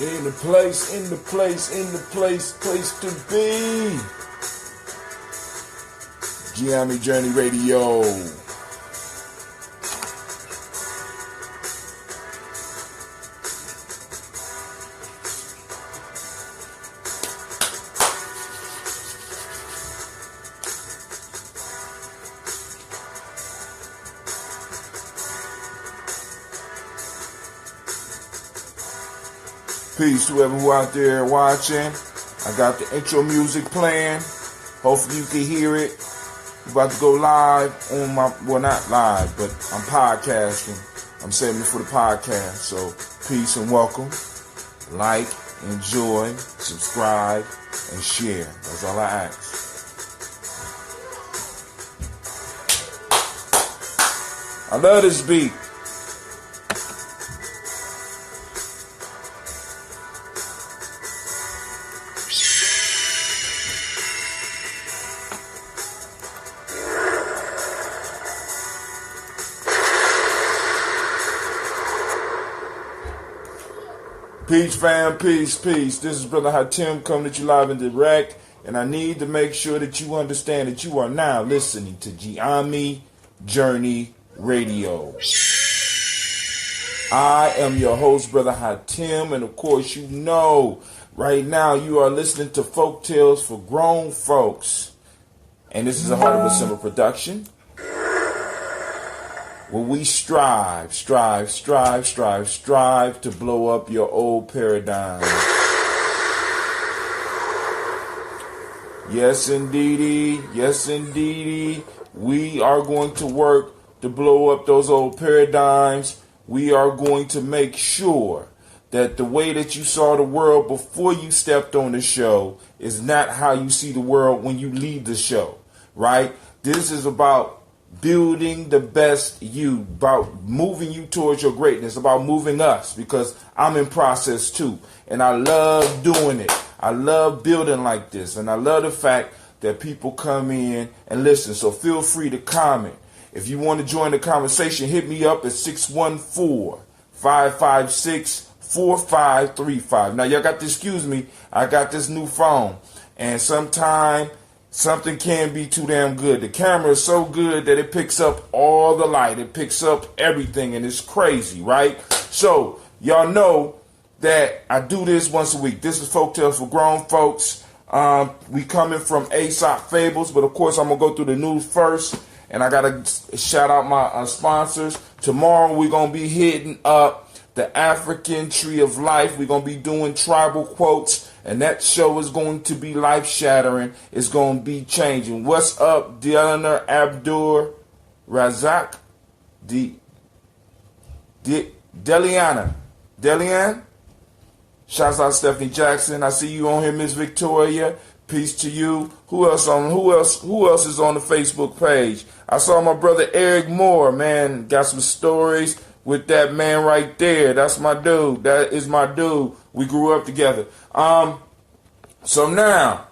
In the place to be. Gye-Nyame Journey Radio. Peace to everyone out there watching. I got the intro music playing. Hopefully you can hear it. We're about to go live on my, well, not live, but I'm podcasting. I'm saving it for the podcast. So peace and welcome. Like, enjoy, subscribe, and share. That's all I ask. I love this beat. Peace, fam, peace. This is Brother Hatim coming at you live and direct, and I need to make sure that you understand that you are now listening to Gye-Nyame Journey Radio. I am your host, Brother Hatim, and of course you know right now you are listening to Folktales for Grown Folks, and this is a Heart of a Simple production. Where we strive to blow up your old paradigm. Yes, indeedy. We are going to work to blow up those old paradigms. We are going to make sure that the way that you saw the world before you stepped on the show is not how you see the world when you leave the show, right? This is about building the best you, about moving you towards your greatness, about moving us, because I'm in process too. And I love doing it. I love building like this. And I love the fact that people come in and listen. So feel free to comment. If you want to join the conversation, hit me up at 614-556-4535. Now, y'all got to excuse me. I got this new phone. And sometimes something can be too damn good. The camera is so good that it picks up all the light. It picks up everything, and it's crazy, right? So, y'all know that I do this once a week. This is Folktales for Grown Folks. We coming from Aesop Fables, but of course I'm going to go through the news first, and I got to shout out my sponsors. Tomorrow we're going to be hitting up the African Tree of Life. We're going to be doing tribal quotes. And that show is going to be life-shattering. It's going to be changing. What's up, Diana Abdur Razak? Deliana? Shouts out Stephanie Jackson. I see you on here, Miss Victoria. Peace to you. Who else is on the Facebook page? I saw my brother Eric Moore, man. Got some stories with that man right there. That's my dude. That is my dude. We grew up together. So now,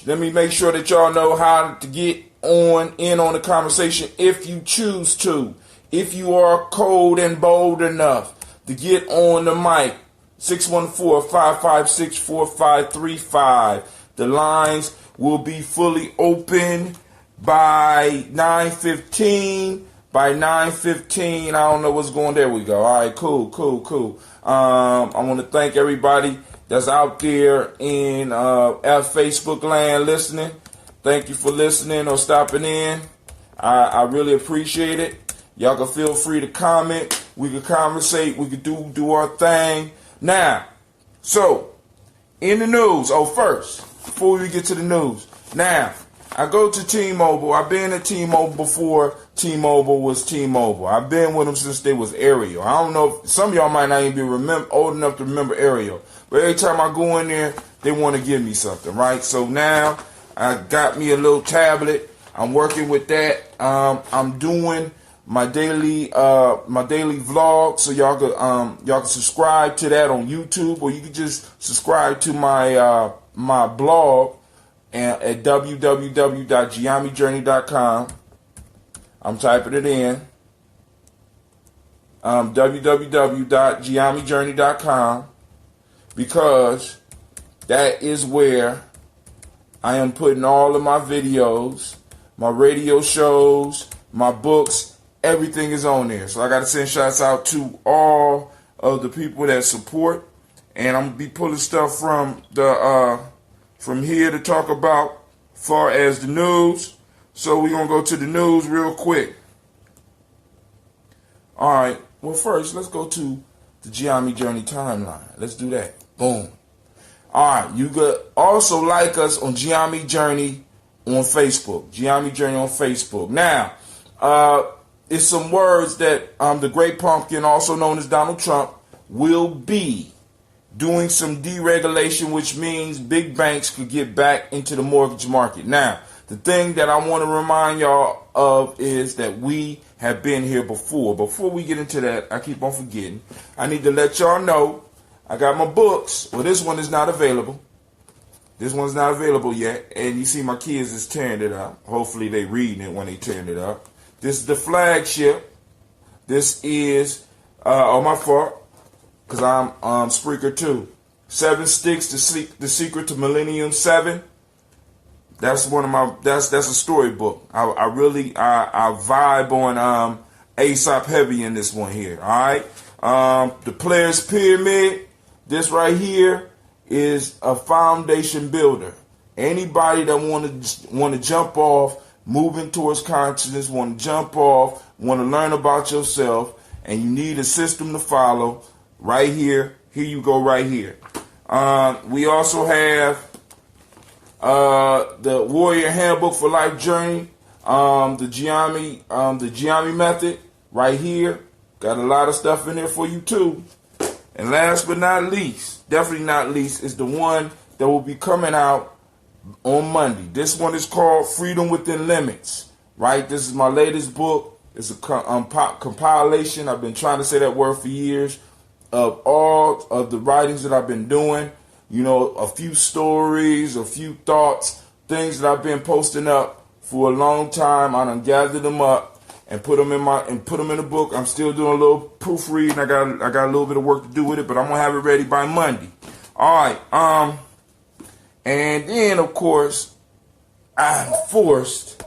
let me make sure that y'all know how to get in on the conversation if you choose to. If you are cold and bold enough to get on the mic, 614-556-4535. The lines will be fully open by 9:15. By 9:15, I don't know what's going. There we go. All right, cool. I want to thank everybody that's out there in Facebook land listening. Thank you for listening or stopping in. I really appreciate it. Y'all can feel free to comment. We can conversate. We can do our thing. Now, so, in the news. Oh, first, before we get to the news. Now, I go to T-Mobile. I've been at T-Mobile before T-Mobile was T-Mobile. I've been with them since they was Aerial. I don't know if some of y'all might not even be old enough to remember Aerial. But every time I go in there, they want to give me something, right? So now I got me a little tablet. I'm working with that. I'm doing my daily vlog, so y'all can subscribe to that on YouTube, or you can just subscribe to my my blog at www.gyenyamejourney.com. I'm typing it in. www.gye-nyame.com, because that is where I am putting all of my videos, my radio shows, my books, everything is on there. So I got to send shouts out to all of the people that support, and I'm gonna be pulling stuff from here to talk about far as the news. So we're gonna go to the news real quick. All right. Well, first let's go to the Gye-Nyame Journey timeline. Let's do that. Boom. All right. You could also like us on Gye-Nyame Journey on Facebook. Gye-Nyame Journey on Facebook. Now, it's some words that the Great Pumpkin, also known as Donald Trump, will be doing some deregulation, which means big banks could get back into the mortgage market. Now, the thing that I want to remind y'all of is that we have been here before. Before we get into that, I keep on forgetting. I need to let y'all know I got my books. Well, this one is not available. This one's not available yet. And you see my kids is tearing it up. Hopefully they reading it when they tearing it up. This is the flagship. This is, my fault, because I'm Spreaker 2. 7 Sticks, The Secret to Millennium 7. That's one of my, that's a storybook. I really vibe on Aesop heavy in this one here. All right. The Player's Pyramid. This right here is a foundation builder. Anybody that want to jump off, moving towards consciousness, want to jump off, want to learn about yourself, and you need a system to follow, right here. Here you go, right here. We also have the Warrior Handbook for Life Journey, the Gye-Nyame method, right here. Got a lot of stuff in there for you too. And last but not least, definitely not least, is the one that will be coming out on Monday. This one is called Freedom Within Limits, right? This is my latest book. It's a compilation. I've been trying to say that word for years, of all of the writings that I've been doing. You know, a few stories, a few thoughts, things that I've been posting up for a long time. I done gathered them up and put them in the book. I'm still doing a little proofreading. I got a little bit of work to do with it, but I'm gonna have it ready by Monday. All right. And then of course, I'm forced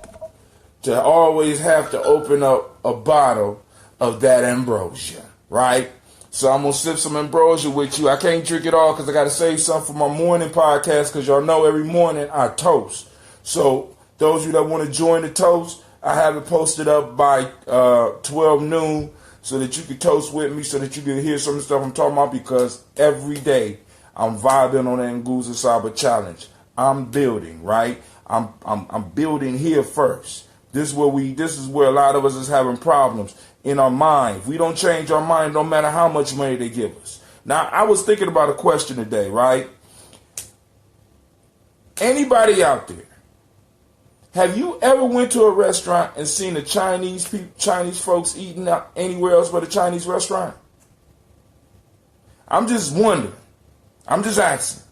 to always have to open up a bottle of that ambrosia, right? So I'm going to sip some ambrosia with you. I can't drink it all because I got to save some for my morning podcast, because y'all know every morning I toast. So those of you that want to join the toast, I have it posted up by 12 noon so that you can toast with me, so that you can hear some of the stuff I'm talking about, because every day I'm vibing on that Nguza Saba challenge. I'm building, right? I'm building here first. This is where a lot of us is having problems in our mind. If we don't change our mind, no matter how much money they give us. Now, I was thinking about a question today, right? Anybody out there, have you ever went to a restaurant and seen the Chinese folks eating out anywhere else but a Chinese restaurant? I'm just wondering. I'm just asking,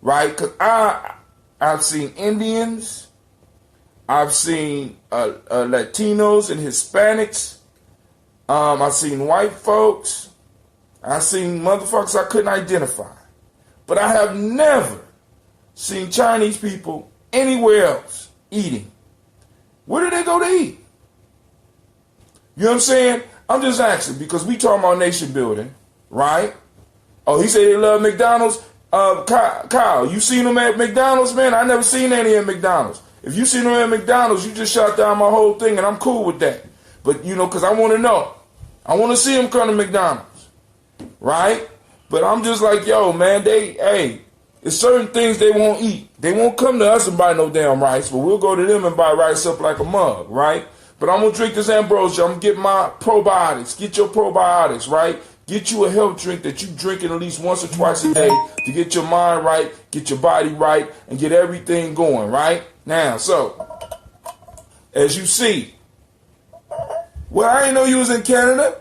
right? Because I've seen Indians, I've seen Latinos and Hispanics. I've seen white folks. I've seen motherfuckers I couldn't identify. But I have never seen Chinese people anywhere else eating. Where do they go to eat? You know what I'm saying? I'm just asking, because we talking about nation building, right? Oh, he said they love McDonald's. Kyle, you seen them at McDonald's, man? I never seen any at McDonald's. If you seen them at McDonald's, you just shot down my whole thing, and I'm cool with that. But, you know, because I want to know. I want to see them come to McDonald's, right? But I'm just like, yo, man, there's certain things they won't eat. They won't come to us and buy no damn rice, but we'll go to them and buy rice up like a mug, right? But I'm going to drink this ambrosia. I'm going to get my probiotics. Get your probiotics, right? Get you a health drink that you drink at least once or twice a day to get your mind right, get your body right, and get everything going, right? Now, so, as you see, well, I didn't know you was in Canada.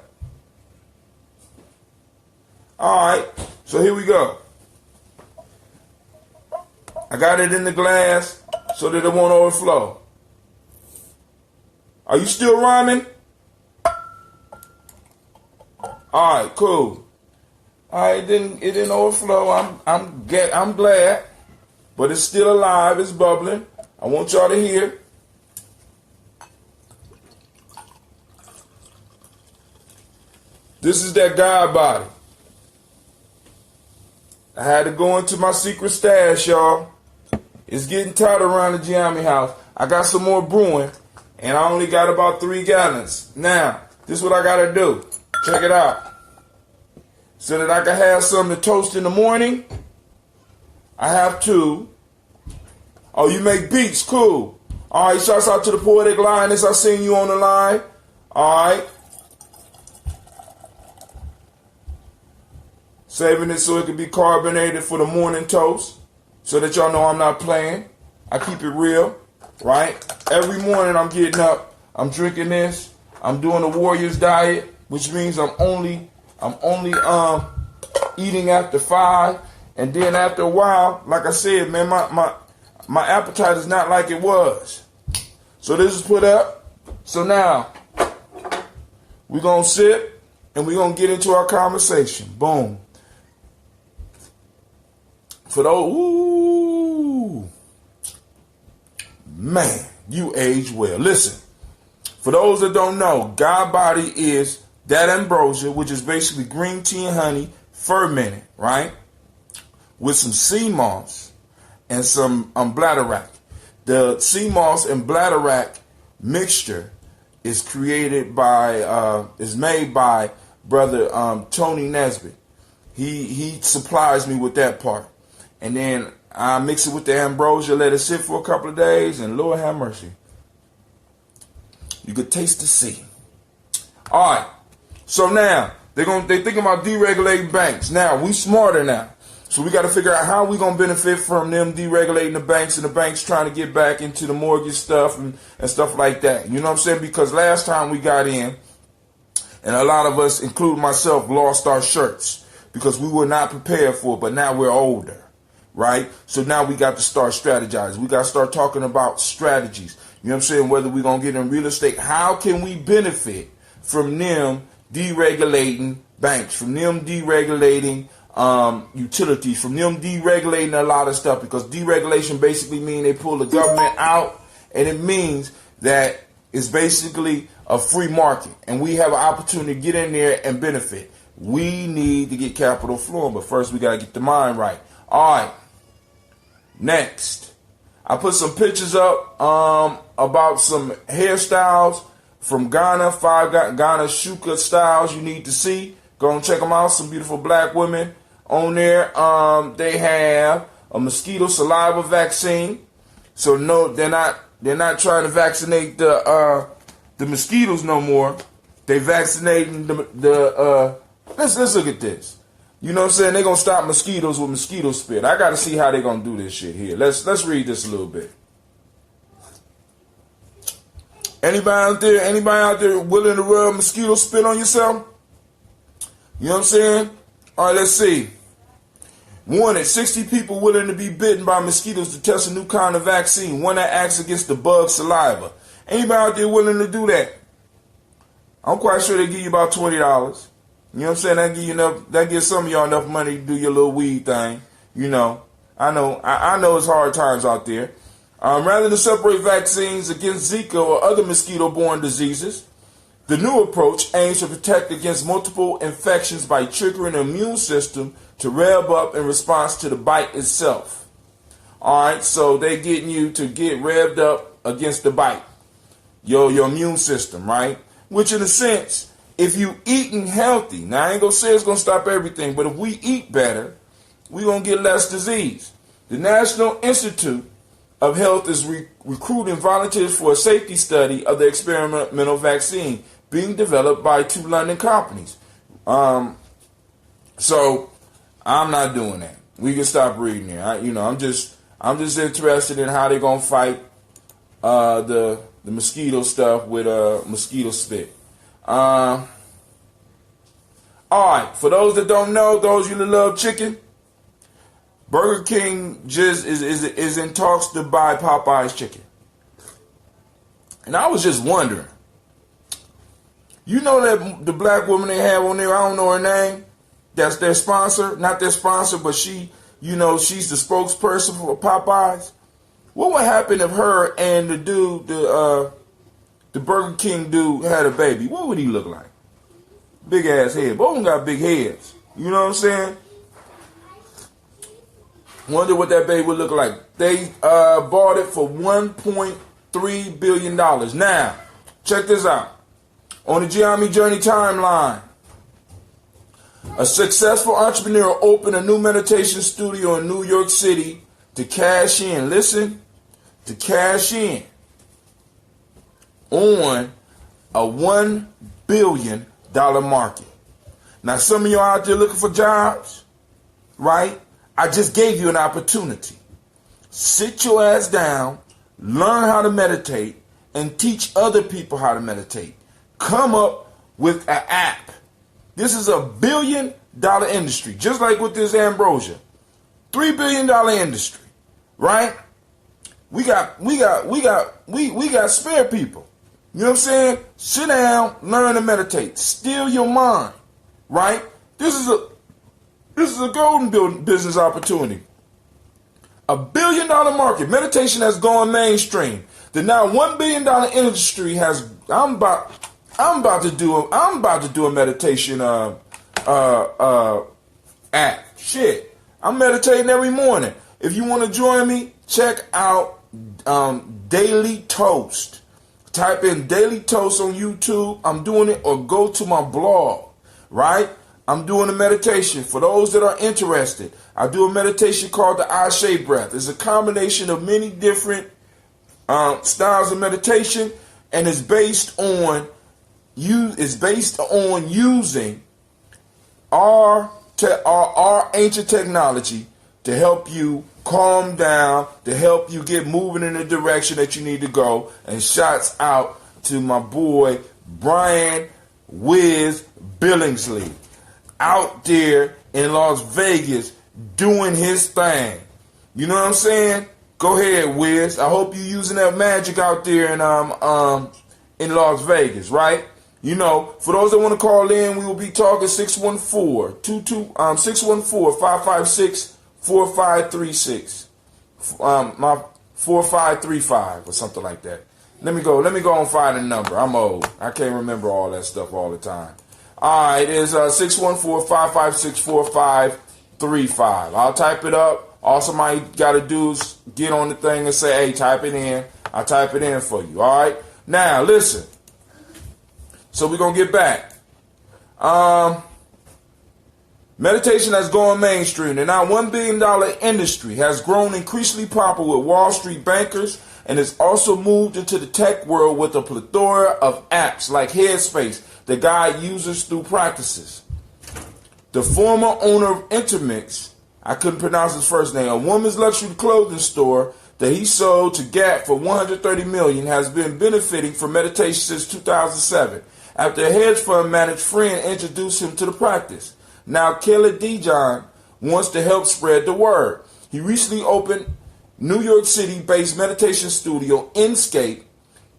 All right, so here we go. I got it in the glass so that it won't overflow. Are you still rhyming? All right, cool. All right, it didn't overflow. I'm glad, but it's still alive. It's bubbling. I want y'all to hear. This is that God body. I had to go into my secret stash, y'all. It's getting tight around the Gye-Nyame house. I got some more brewing, and I only got about 3 gallons. Now, this is what I got to do. Check it out. So that I can have something to toast in the morning, I have to. Oh, you make beats? Cool. All right, shouts out to the Poetic Lioness. I seen you on the line. All right. Saving it so it can be carbonated for the morning toast, so that y'all know I'm not playing. I keep it real, right? Every morning I'm getting up, I'm drinking this. I'm doing the Warriors diet, which means I'm only eating after 5, and then after a while, like I said, man, my appetite is not like it was. So this is put up. So now we're gonna sit and we're gonna get into our conversation. Boom. For those, ooh, man, you age well. Listen, for those that don't know, God body is that ambrosia, which is basically green tea and honey fermented, right? With some sea moss and some bladderwrack. The sea moss and bladderwrack mixture is created by, is made by brother Tony Nesbitt. He supplies me with that part. And then I mix it with the ambrosia, let it sit for a couple of days, and Lord have mercy, you could taste the sea. All right. So now they're thinking about deregulating banks. Now we smarter now, so we got to figure out how we gonna benefit from them deregulating the banks and the banks trying to get back into the mortgage stuff and stuff like that. You know what I'm saying? Because last time we got in, and a lot of us, including myself, lost our shirts because we were not prepared for it. But now we're older. Right? So now we got to start strategizing. We got to start talking about strategies. You know what I'm saying? Whether we're going to get in real estate, how can we benefit from them deregulating banks, from them deregulating utilities, from them deregulating a lot of stuff? Because deregulation basically means they pull the government out, and it means that it's basically a free market, and we have an opportunity to get in there and benefit. We need to get capital flowing, but first we got to get the mind right. All right. Next, I put some pictures up about some hairstyles from Ghana, 5 Ghana shuka styles you need to see. Go and check them out. Some beautiful black women on there. They have a mosquito saliva vaccine. So no, they're not trying to vaccinate the mosquitoes no more. They vaccinating the let's look at this. You know what I'm saying? They're going to stop mosquitoes with mosquito spit. I got to see how they're going to do this shit here. Let's read this a little bit. Anybody out there willing to rub mosquito spit on yourself? You know what I'm saying? All right, let's see. Wanted 60 people willing to be bitten by mosquitoes to test a new kind of vaccine, one that acts against the bug saliva. Anybody out there willing to do that? I'm quite sure they give you about $20. You know what I'm saying? That gives some of y'all enough money to do your little weed thing. You know, I know it's hard times out there. Rather than separate vaccines against Zika or other mosquito-borne diseases, the new approach aims to protect against multiple infections by triggering the immune system to rev up in response to the bite itself. All right, so they getting you to get revved up against the bite, your immune system, right? Which in a sense, if you eating healthy, now I ain't gonna say it's gonna stop everything, but if we eat better, we gonna get less disease. The National Institute of Health is recruiting volunteers for a safety study of the experimental vaccine being developed by 2 London companies. So I'm not doing that. We can stop reading here. I'm just interested in how they're gonna fight the mosquito stuff with mosquito spit. All right, for those that don't know, those you that love chicken, Burger King just is in talks to buy Popeye's chicken. And I was just wondering, You know that the black woman they have on there, I don't know her name. That's their sponsor. Not their sponsor, but she, she's the spokesperson for Popeyes. What would happen if her and the dude, the Burger King dude, had a baby? What would he look like? Big ass head. Both of them got big heads. You know what I'm saying? Wonder what that baby would look like. They bought it for $1.3 billion. Now, check this out. On the Gye-Nyame Journey timeline, a successful entrepreneur opened a new meditation studio in New York City to cash in. Listen, to cash in on a $1 billion market. Now, some of y'all out there looking for jobs, right? I just gave you an opportunity. Sit your ass down, learn how to meditate, and teach other people how to meditate. Come up with an app. This is a $1 billion industry, just like with this ambrosia. $3 billion industry, right? We got spare people. You know what I'm saying? Sit down, learn to meditate. Steal your mind, right? This is a golden business opportunity. $1 billion market. Meditation has gone mainstream. The now $1 billion industry has. I'm about to do a meditation app. Shit, I'm meditating every morning. If you want to join me, check out Daily Toast. Type in Daily Toast on YouTube. I'm doing it, or go to my blog. Right. I'm doing a meditation. For those that are interested, I do a meditation called the Ashe breath. It's a combination of many different styles of meditation, and it's based on using our ancient technology to help you calm down, to help you get moving in the direction that you need to go. And shouts out to my boy Brian Wiz Billingsley, out there in Las Vegas doing his thing. You know what I'm saying? Go ahead, Wiz. I hope you're using that magic out there in Las Vegas, right? For those that want to call in, we will be talking 614-556-4536. My 4535 or something like that. Let me go and find a number. I'm old. I can't remember all that stuff all the time. All right, it's 614-556-4535. I'll type it up. All somebody got to do is get on the thing and say, hey, type it in. I'll type it in for you. All right? Now, listen. So we're going to get back. Meditation has gone mainstream. The now $1 billion industry has grown increasingly popular with Wall Street bankers, and has also moved into the tech world with a plethora of apps like Headspace that guide users through practices. The former owner of Intermix, I couldn't pronounce his first name, a woman's luxury clothing store that he sold to Gap for $130 million, has been benefiting from meditation since 2007, after a hedge fund managed friend introduced him to the practice. Now Kelly Dijon wants to help spread the word. He recently opened New York City-based meditation studio. Inscape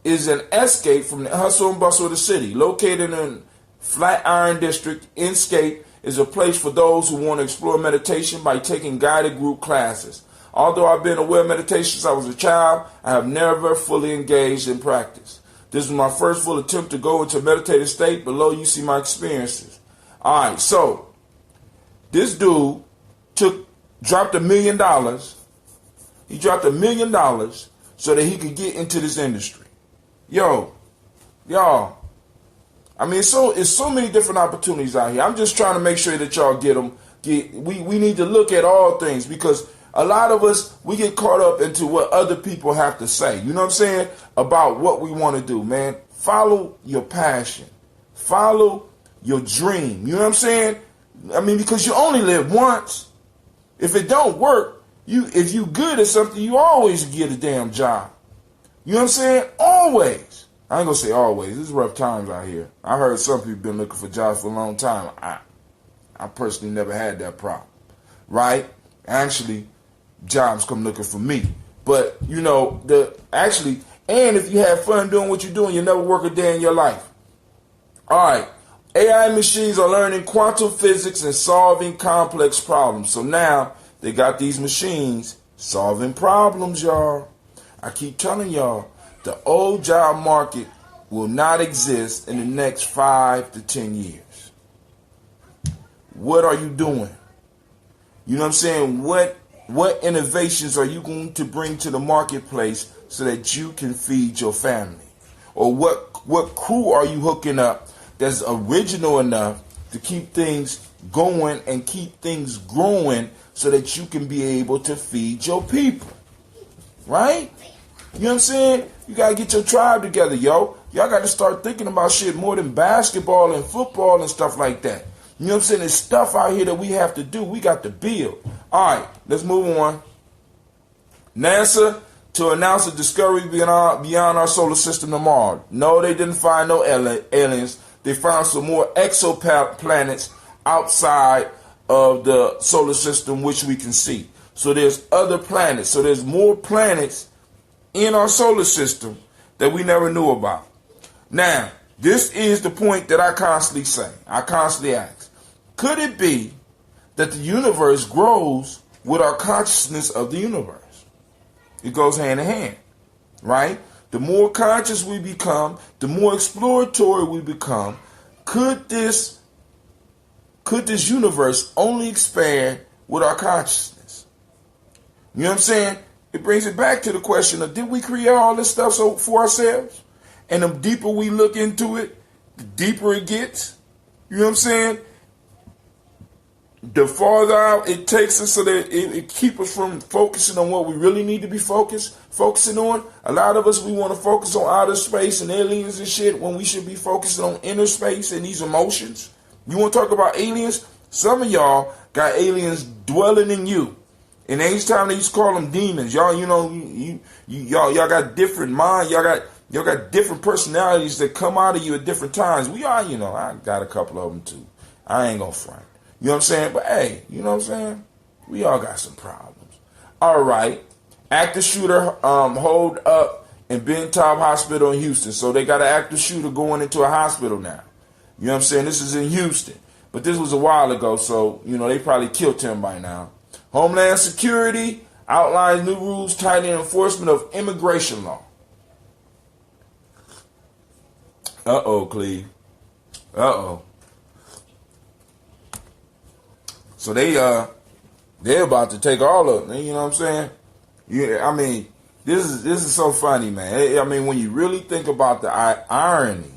is an escape from the hustle and bustle of the city. Located in Flatiron District, Inscape is a place for those who want to explore meditation by taking guided group classes. Although I've been aware of meditation since I was a child, I have never fully engaged in practice. This was my first full attempt to go into a meditative state. Below you see my experiences. All right, so this dude dropped $1 million. He dropped $1 million so that he could get into this industry. Y'all. I mean, it's so many different opportunities out here. I'm just trying to make sure that y'all get them. We need to look at all things, because a lot of us, we get caught up into what other people have to say. You know what I'm saying? About what we want to do, man. Follow your passion. Follow your dream. You know what I'm saying? I mean, because you only live once. If it don't work, if you good at something, you always get a damn job. You know what I'm saying? Always. I ain't gonna say always. This is rough times out here. I heard some people been looking for jobs for a long time. I personally never had that problem. Right? Actually, jobs come looking for me. But, and if you have fun doing what you're doing, you'll never work a day in your life. All right. AI machines are learning quantum physics and solving complex problems. So now they got these machines solving problems, y'all. I keep telling y'all, the old job market will not exist in the next 5 to 10 years. What are you doing? You know what I'm saying? What innovations are you going to bring to the marketplace so that you can feed your family? Or what crew are you hooking up that's original enough to keep things going and keep things growing so that you can be able to feed your people? Right? You know what I'm saying? You got to get your tribe together, yo. Y'all got to start thinking about shit more than basketball and football and stuff like that. You know what I'm saying? There's stuff out here that we have to do. We got to build. All right, let's move on. NASA to announce a discovery beyond our solar system tomorrow. No, they didn't find no aliens. They found some more exoplanets outside of the solar system, which we can see. So there's other planets. So there's more planets in our solar system that we never knew about. Now, this is the point that I constantly say. I constantly ask, could it be that the universe grows with our consciousness of the universe? It goes hand in hand, right? The more conscious we become, the more exploratory we become. Could this universe only expand with our consciousness? You know what I'm saying? It brings it back to the question of, did we create all this stuff for ourselves? And the deeper we look into it, the deeper it gets. You know what I'm saying? The farther out it takes us so that it keeps us from focusing on what we really need to be focusing on. A lot of us, we want to focus on outer space and aliens and shit when we should be focusing on inner space and these emotions. You want to talk about aliens? Some of y'all got aliens dwelling in you. And each time they used to call them demons. Y'all, you know, y'all got different minds. Y'all got different personalities that come out of you at different times. We are, you know, I got a couple of them too. I ain't gonna front. You know what I'm saying? But hey, you know what I'm saying? We all got some problems. All right. Active shooter hold up in Ben Taub Hospital in Houston. So they got an active shooter going into a hospital now. You know what I'm saying? This is in Houston. But this was a while ago, so, you know, they probably killed him by now. Homeland Security outlines new rules tightening enforcement of immigration law. Uh-oh, Cleve. Uh-oh. So they're about to take all of it. You know what I'm saying? Yeah, I mean, this is so funny, man. I mean, when you really think about the irony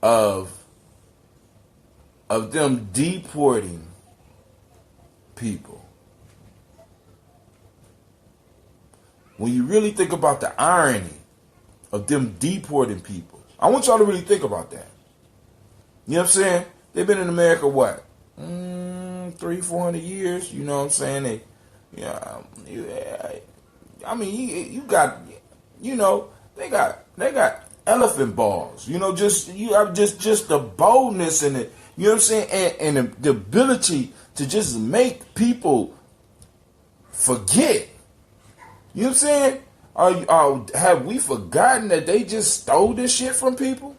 of them deporting people. When you really think about the irony of them deporting people, I want y'all to really think about that. You know what I'm saying? They've been in America, what? 300-400 years, you know what I'm saying? I mean, you got, you know, they got elephant balls, you know, just the boldness and it, you know what I'm saying, and the ability to just make people forget. You know what I'm saying? Have we forgotten that they just stole this shit from people?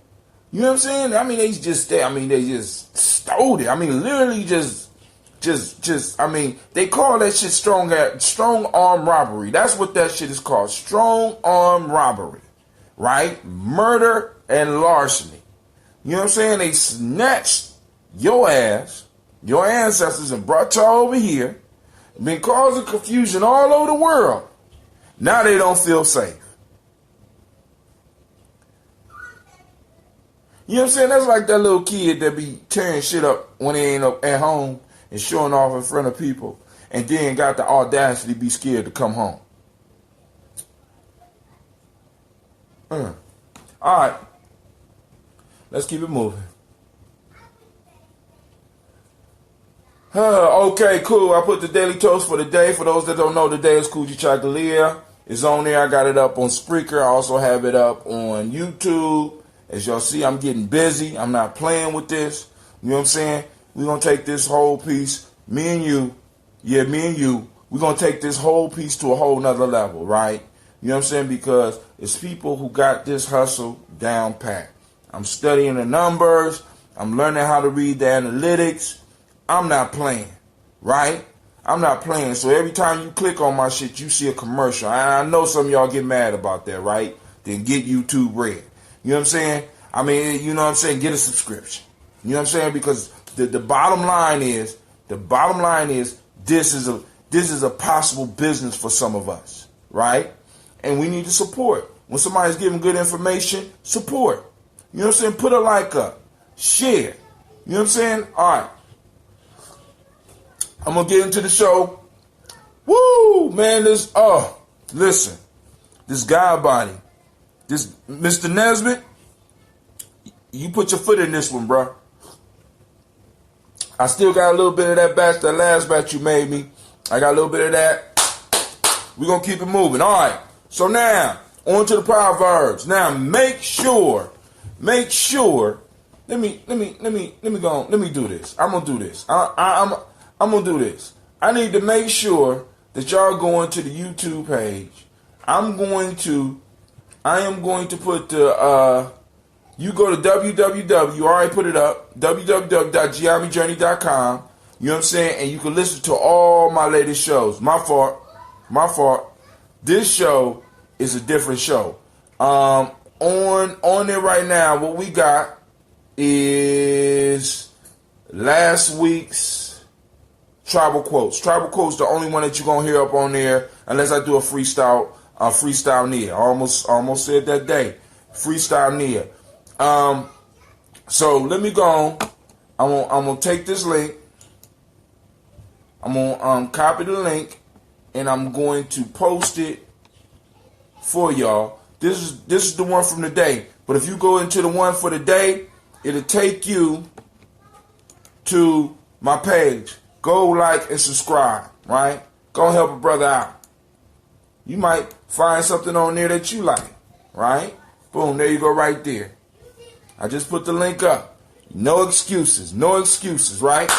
You know what I'm saying? I mean, they just stole it. I mean, literally just, I mean, they call that shit strong arm robbery. That's what that shit is called. Strong arm robbery. Right? Murder and larceny. You know what I'm saying? They snatched your ass, your ancestors, and brought y'all over here. Been causing confusion all over the world. Now they don't feel safe. You know what I'm saying? That's like that little kid that be tearing shit up when they ain't up at home and showing off in front of people, and then got the audacity to be scared to come home. All right. Let's keep it moving. Okay, cool. I put the daily toast for the day. For those that don't know, today is Coochie Chagalia. It's on there. I got it up on Spreaker. I also have it up on YouTube. As y'all see, I'm getting busy. I'm not playing with this. You know what I'm saying? We're going to take this whole piece, me and you, we're going to take this whole piece to a whole nother level, right? You know what I'm saying? Because it's people who got this hustle down pat. I'm studying the numbers. I'm learning how to read the analytics. I'm not playing, right? I'm not playing. So every time you click on my shit, you see a commercial. I know some of y'all get mad about that, right? Then get YouTube Red. You know what I'm saying? I mean, you know what I'm saying? Get a subscription. You know what I'm saying? Because the bottom line is, this is a possible business for some of us, right? And we need to support. When somebody's giving good information, support. You know what I'm saying? Put a like up. Share. You know what I'm saying? All right. I'm going to get into the show. Woo, man, listen. This guy body, this Mr. Nesbitt, you put your foot in this one, bro. I still got a little bit of that batch, that last batch you made me. I got a little bit of that. We're going to keep it moving. All right. So now, on to the Proverbs. Now, make sure. Let me do this. I'm going to do this. I'm going to do this. I need to make sure that y'all go into the YouTube page. I am going to put the, you go to www, you already put it up, www.gye-nyame.com, you know what I'm saying? And you can listen to all my latest shows. My fault. This show is a different show. On there right now, what we got is last week's Tribal Quotes. Tribal Quotes, the only one that you're going to hear up on there, unless I do a freestyle Nia. I almost said that day. Freestyle Nia. So let me go on. I'm going to take this link. I'm going to copy the link, and I'm going to post it for y'all. This is the one from the day. But if you go into the one for the day, it'll take you to my page. Go like and subscribe, right? Go help a brother out. You might find something on there that you like, right? Boom, there you go right there. I just put the link up. No excuses, right?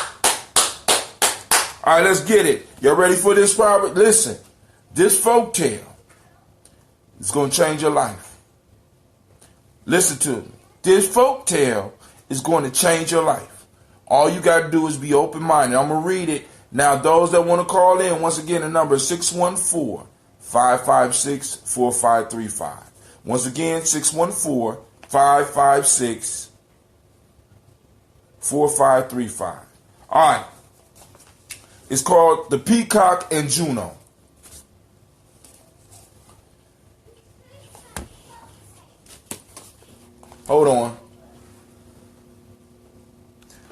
All right, let's get it. Y'all ready for this, Robert? Listen, this folktale is going to change your life. Listen to me. This folktale is going to change your life. All you got to do is be open-minded. I'm going to read it. Now, those that want to call in, once again, the number is 614-556-4535. Once again, 614-556-4535. All right. It's called The Peacock and Juno. Hold on.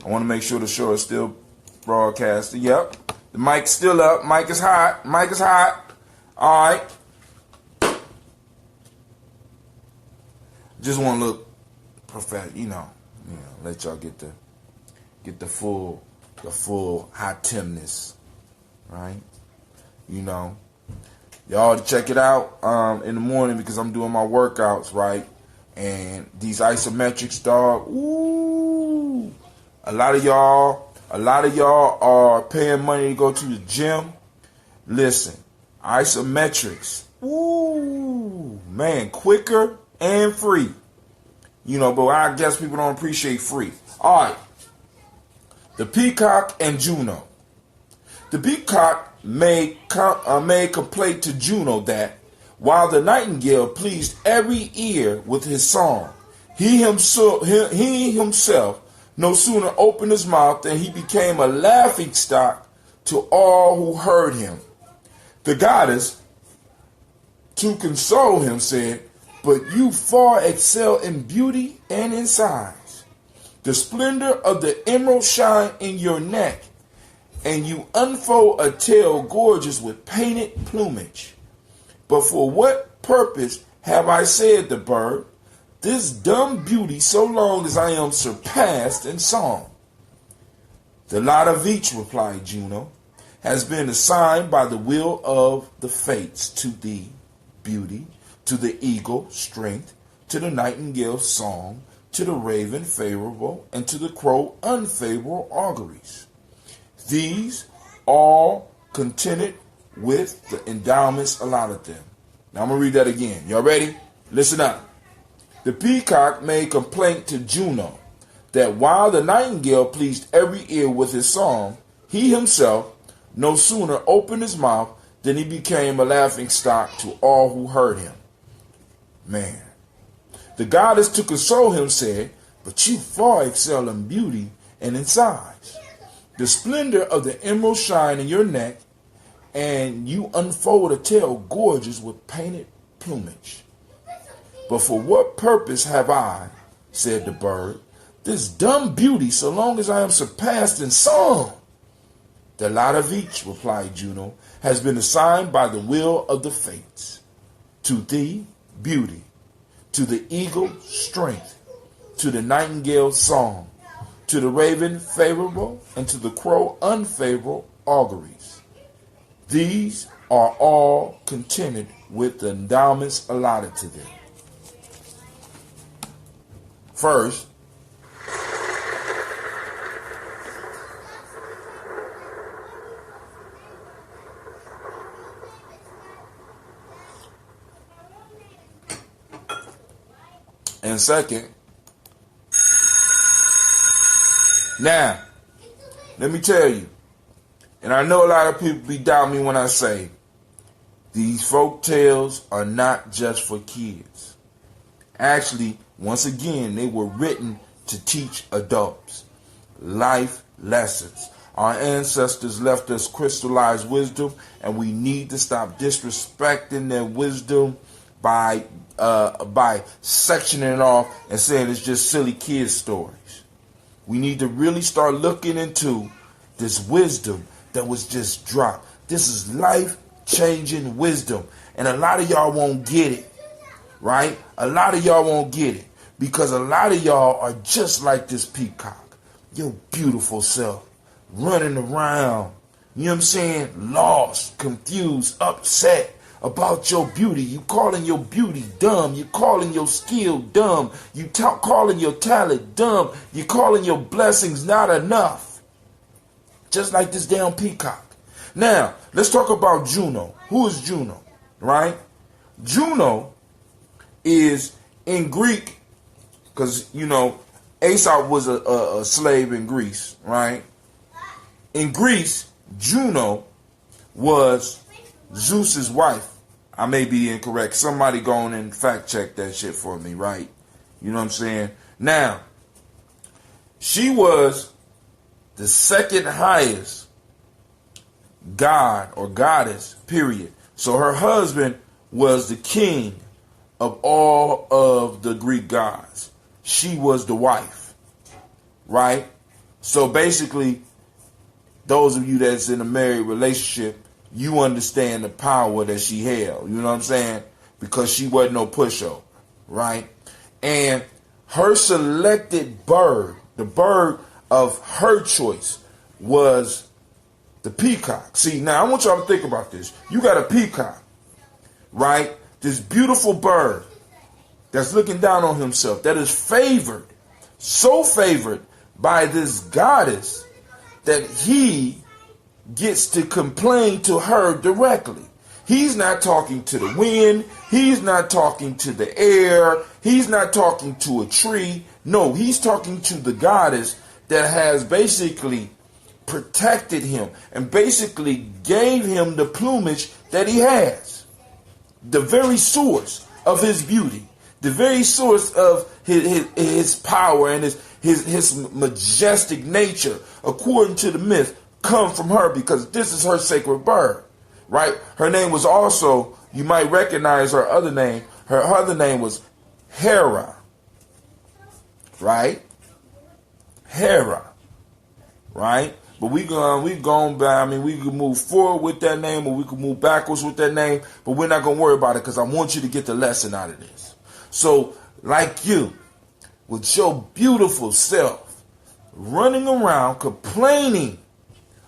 I want to make sure the show is still broadcasting. Yep. The mic's still up. Mic is hot. All right. Just want to look perfect, let y'all get the full hot Timness, right? Y'all check it out in the morning because I'm doing my workouts, right? And these isometrics, dog. Ooh, a lot of y'all are paying money to go to the gym. Listen, isometrics. Ooh, man, quicker and free. But I guess people don't appreciate free. All right. The Peacock and Juno. The Peacock made complaint to Juno that while the nightingale pleased every ear with his song, he himself no sooner opened his mouth than he became a laughingstock to all who heard him. The goddess, to console him, said, "But you far excel in beauty and in size. The splendor of the emerald shine in your neck, and you unfold a tail gorgeous with painted plumage. But for what purpose have I said the bird, this dumb beauty so long as I am surpassed in song?" "The lot of each," replied Juno, "has been assigned by the will of the fates to thee, beauty, to the eagle, strength, to the nightingale, song, to the raven, favorable, and to the crow, unfavorable auguries. These all contented with the endowments allotted them." Now I'm going to read that again. Y'all ready? Listen up. The peacock made complaint to Juno that while the nightingale pleased every ear with his song, he himself no sooner opened his mouth than he became a laughingstock to all who heard him. Man. The goddess to console him said, "But you far excel in beauty and in size. The splendor of the emerald shine in your neck, and you unfold a tail gorgeous with painted plumage. But for what purpose have I, said the bird, this dumb beauty so long as I am surpassed in song? The lot of each, replied Juno, has been assigned by the will of the fates. To thee, beauty. To the eagle, strength. To the nightingale, song. To the raven, favorable. And to the crow, unfavorable auguries. These are all contented with the endowments allotted to them. First, and second, now, let me tell you, and I know a lot of people be doubting me when I say, these folk tales are not just for kids. Actually, once again, they were written to teach adults life lessons. Our ancestors left us crystallized wisdom, and we need to stop disrespecting their wisdom by sectioning it off and saying it's just silly kid stories. We need to really start looking into this wisdom that was just dropped. This is life-changing wisdom, and a lot of y'all won't get it, right? A lot of y'all won't get it because a lot of y'all are just like this peacock, your beautiful self, running around, you know what I'm saying, lost, confused, upset about your beauty. You calling your beauty dumb. You calling your skill dumb. You calling your talent dumb. You calling your blessings not enough. Just like this damn peacock. Now, let's talk about Juno. Who is Juno, right? Juno is in Greek, because, you know, Aesop was a slave in Greece, right? In Greece, Juno was Zeus's wife. I may be incorrect. Somebody go on and fact check that shit for me, right? You know what I'm saying? Now, she was the second highest god or goddess, period. So her husband was the king of all of the Greek gods. She was the wife, right? So basically, those of you that's in a married relationship, you understand the power that she held. You know what I'm saying? Because she wasn't no pushover, right? And her selected bird, the bird of her choice, was the peacock. See, now I want y'all to think about this. You got a peacock, right? This beautiful bird that's looking down on himself, that is favored, so favored by this goddess that he gets to complain to her directly. He's not talking to the wind. He's not talking to the air. He's not talking to a tree. No, he's talking to the goddess that has basically protected him and basically gave him the plumage that he has. The very source of his beauty. The very source of his power and his majestic nature, according to the myth, come from her, because this is her sacred bird, right? Her name was also, you might recognize her other name. Her other name was Hera, right? Hera, right? But we've gone by. I mean, we could move forward with that name, or we could move backwards with that name. But we're not gonna worry about it because I want you to get the lesson out of this. So, like you, with your beautiful self, running around complaining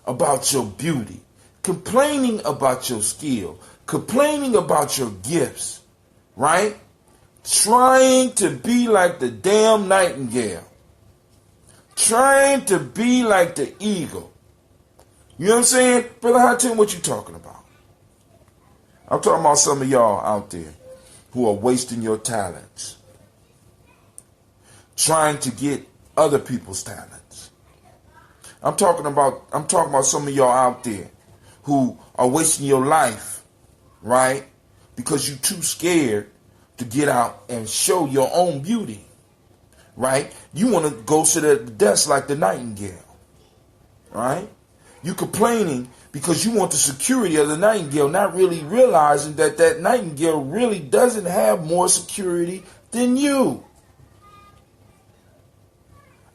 about your beauty, complaining about your skill, complaining about your gifts, right? Trying to be like the damn nightingale. Trying to be like the eagle. You know what I'm saying? Brother Hatim, what you talking about? I'm talking about some of y'all out there who are wasting your talents. trying to get other people's talents. I'm talking about some of y'all out there who are wasting your life, right? Because you're too scared to get out and show your own beauty, right? You want to go sit at the desk like the nightingale, right? You complaining because you want the security of the nightingale, not really realizing that that nightingale really doesn't have more security than you.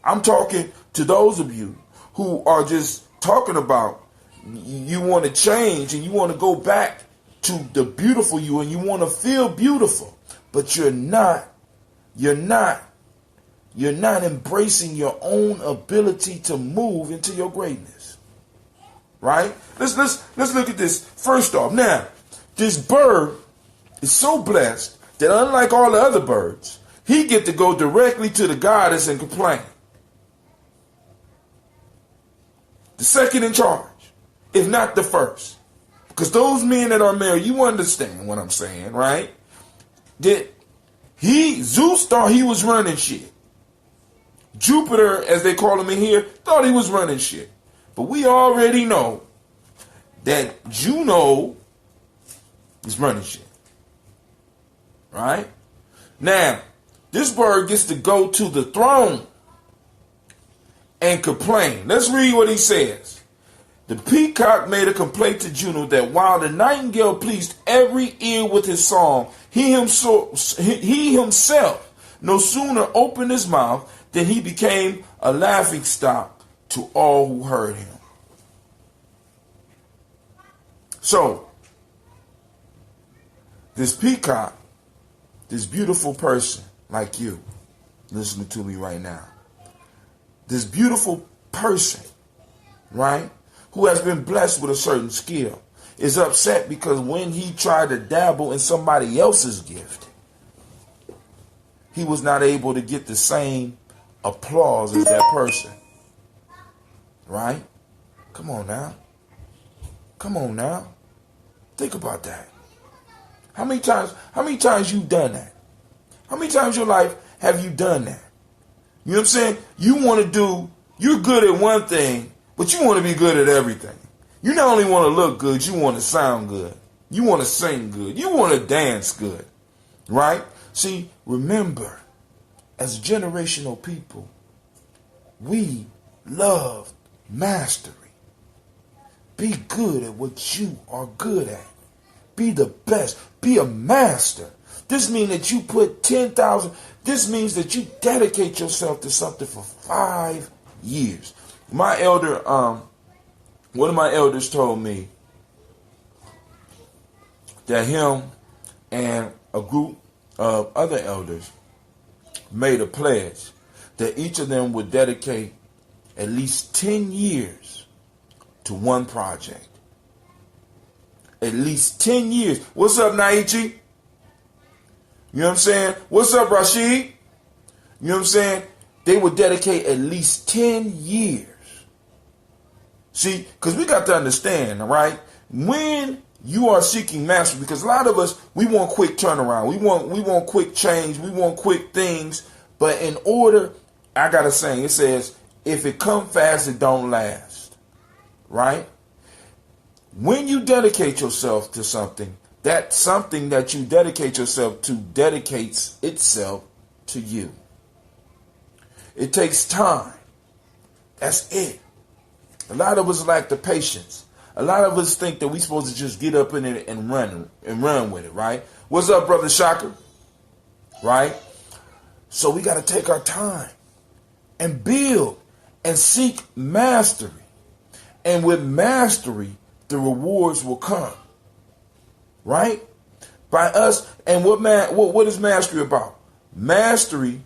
I'm talking to those of you who are just talking about you want to change and you want to go back to the beautiful you and you want to feel beautiful, but you're not embracing your own ability to move into your greatness. Right? Let's look at this. First off, now, this bird is so blessed that unlike all the other birds, he get to go directly to the goddess and complain. The second in charge, if not the first. Because those men that are married, you understand what I'm saying, right? That Zeus thought he was running shit. Jupiter, as they call him in here, thought he was running shit. But we already know that Juno is running shit. Right? Now, this bird gets to go to the throne and complain. Let's read what he says. The peacock made a complaint to Juno that while the nightingale pleased every ear with his song, he himself no sooner opened his mouth than he became a laughingstock to all who heard him. So, this peacock, this beautiful person like you, listening to me right now, this beautiful person, right, who has been blessed with a certain skill, is upset because when he tried to dabble in somebody else's gift, he was not able to get the same applause as that person. Right? Come on now. Come on now. Think about that. How many times you done that? How many times in your life have you done that? You know what I'm saying? You're good at one thing, but you want to be good at everything. You not only want to look good, you want to sound good. You want to sing good. You want to dance good. Right? See, remember, as generational people, we love mastery. Be good at what you are good at. Be the best. Be a master. This means that you put 10,000. This means that you dedicate yourself to something for 5 years. My elder, one of my elders told me that him and a group of other elders made a pledge that each of them would dedicate at least 10 years to one project. At least 10 years. What's up, Naichi? You know what I'm saying? What's up, Rashid? You know what I'm saying? They would dedicate at least 10 years. See, because we got to understand, all right? When you are seeking mastery, because a lot of us, we want quick turnaround. We want quick change. We want quick things. But in order, I got a saying, it says, if it come fast, it don't last. Right? When you dedicate yourself to something, that something that you dedicate yourself to dedicates itself to you. It takes time. That's it. A lot of us lack the patience. A lot of us think that we're supposed to just get up in it and run with it, right? What's up, Brother Shaka? Right? So we got to take our time and build and seek mastery. And with mastery, the rewards will come. Right? By us. And what is mastery about? Mastery,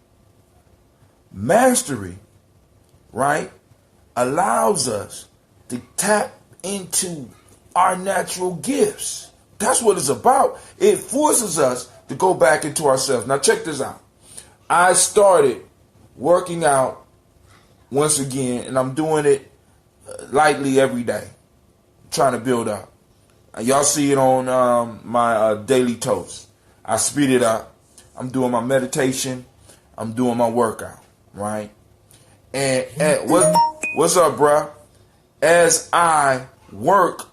right, allows us to tap into our natural gifts. That's what it's about. It forces us to go back into ourselves. Now check this out. I started working out once again, and I'm doing it lightly every day, trying to build up. Y'all see it on my daily toast. I speed it up. I'm doing my meditation. I'm doing my workout. right? And what's up, bruh? As I work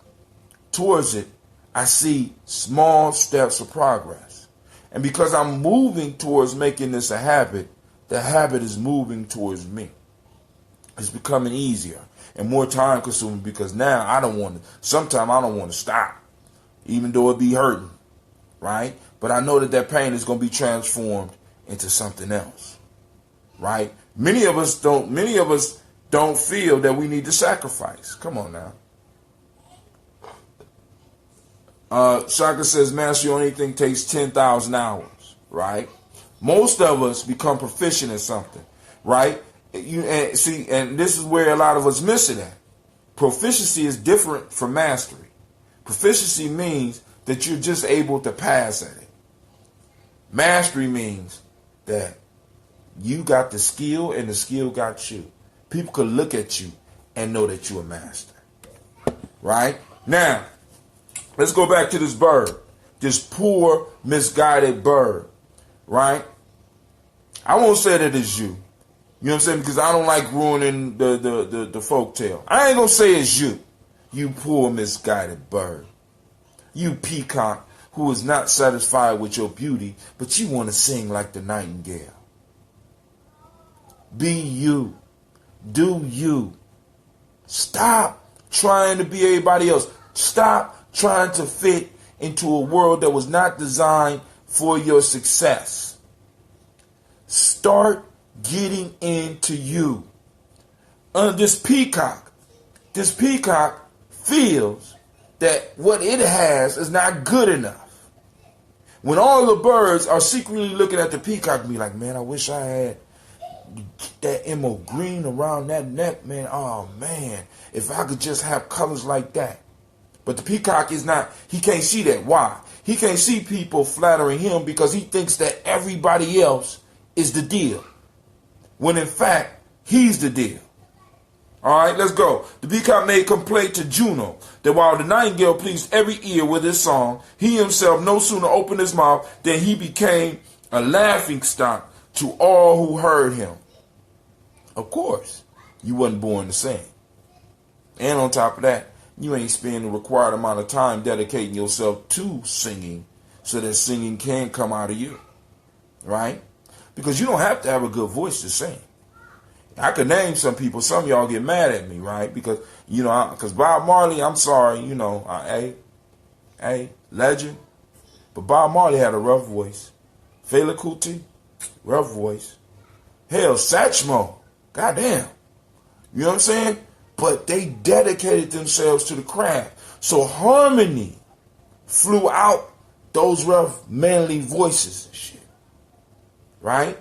towards it, I see small steps of progress. And because I'm moving towards making this a habit, the habit is moving towards me. It's becoming easier and more time consuming because now sometimes I don't want to stop, even though it be hurting, right? But I know that pain is going to be transformed into something else, right? Many of us don't feel that we need to sacrifice. Come on now. Shaka says, master your anything takes 10,000 hours, right? Most of us become proficient in something, right? And this is where a lot of us miss it at. Proficiency is different from mastery. Proficiency means that you're just able to pass at it. Mastery means that you got the skill and the skill got you. People could look at you and know that you're a master, right? Now, let's go back to this bird, this poor, misguided bird, right? I won't say that it's you. You know what I'm saying? Because I don't like ruining the folk tale. I ain't going to say it's you, you poor, misguided bird. You peacock who is not satisfied with your beauty, but you want to sing like the nightingale. Be you. Do you. Stop trying to be everybody else. Stop trying to fit into a world that was not designed for your success. Start getting into you. This peacock feels that what it has is not good enough. When all the birds are secretly looking at the peacock and be like, man, I wish I had that emerald green around that neck, man. Oh, man, if I could just have colors like that. But the peacock he can't see that. Why? He can't see people flattering him because he thinks that everybody else is the deal. When in fact, he's the deal. All right, let's go. The peacock made complaint to Juno that while the nightingale pleased every ear with his song, he himself no sooner opened his mouth than he became a laughing stock to all who heard him. Of course, you wasn't born to sing. And on top of that, you ain't spending the required amount of time dedicating yourself to singing so that singing can come out of you, right? Because you don't have to have a good voice to sing. I could name some people. Some of y'all get mad at me, right? Because, because Bob Marley, I'm sorry, legend. But Bob Marley had a rough voice. Fela Kuti, rough voice. Hell, Satchmo, goddamn. You know what I'm saying? But they dedicated themselves to the craft. So harmony flew out those rough, manly voices and shit. Right?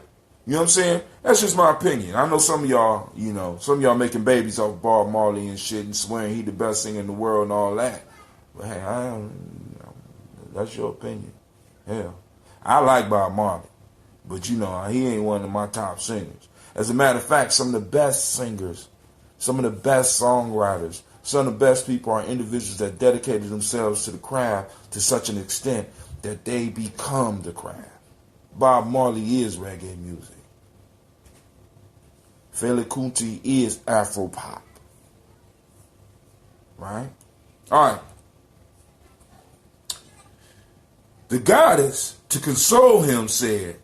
You know what I'm saying? That's just my opinion. I know some of y'all making babies off Bob Marley and shit and swearing he the best singer in the world and all that. But hey, that's your opinion. Hell, I like Bob Marley, but he ain't one of my top singers. As a matter of fact, some of the best singers, some of the best songwriters, some of the best people are individuals that dedicated themselves to the craft to such an extent that they become the craft. Bob Marley is reggae music. Fela Kuti is Afro pop. Right? All right. The goddess, to console him, said,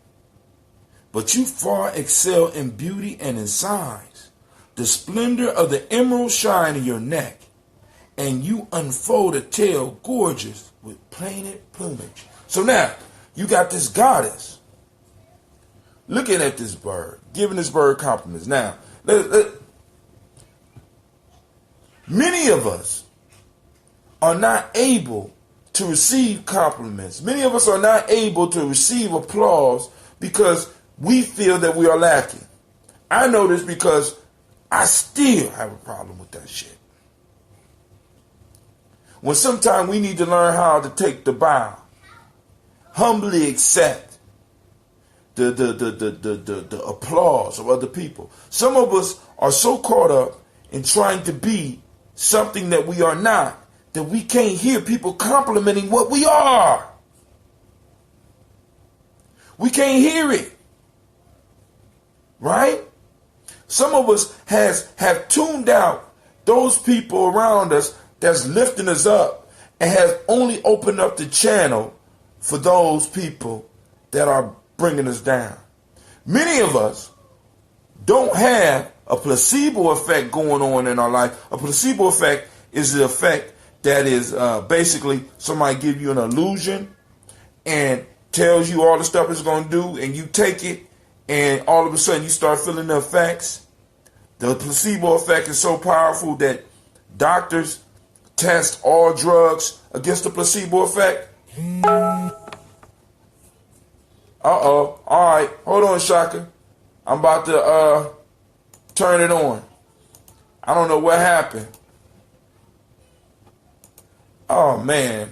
but you far excel in beauty and in size. The splendor of the emerald shine in your neck, and you unfold a tail gorgeous with painted plumage. So now, you got this goddess looking at this bird, giving this bird compliments. Now, many of us are not able to receive compliments. Many of us are not able to receive applause because we feel that we are lacking. I know this because I still have a problem with that shit. When sometimes we need to learn how to take the bow, humbly accept the applause of other people. Some of us are so caught up in trying to be something that we are not that we can't hear people complimenting what we are. We can't hear it. Right? Some of us have tuned out those people around us that's lifting us up and has only opened up the channel for those people that are bringing us down. Many of us don't have a placebo effect going on in our life. A placebo effect is the effect that is basically somebody give you an illusion and tells you all the stuff it's going to do, and you take it, and all of a sudden you start feeling the effects. The placebo effect is so powerful that doctors test all drugs against the placebo effect. Uh-oh. All right. Hold on, Shaka. I'm about to turn it on. I don't know what happened. Oh, man.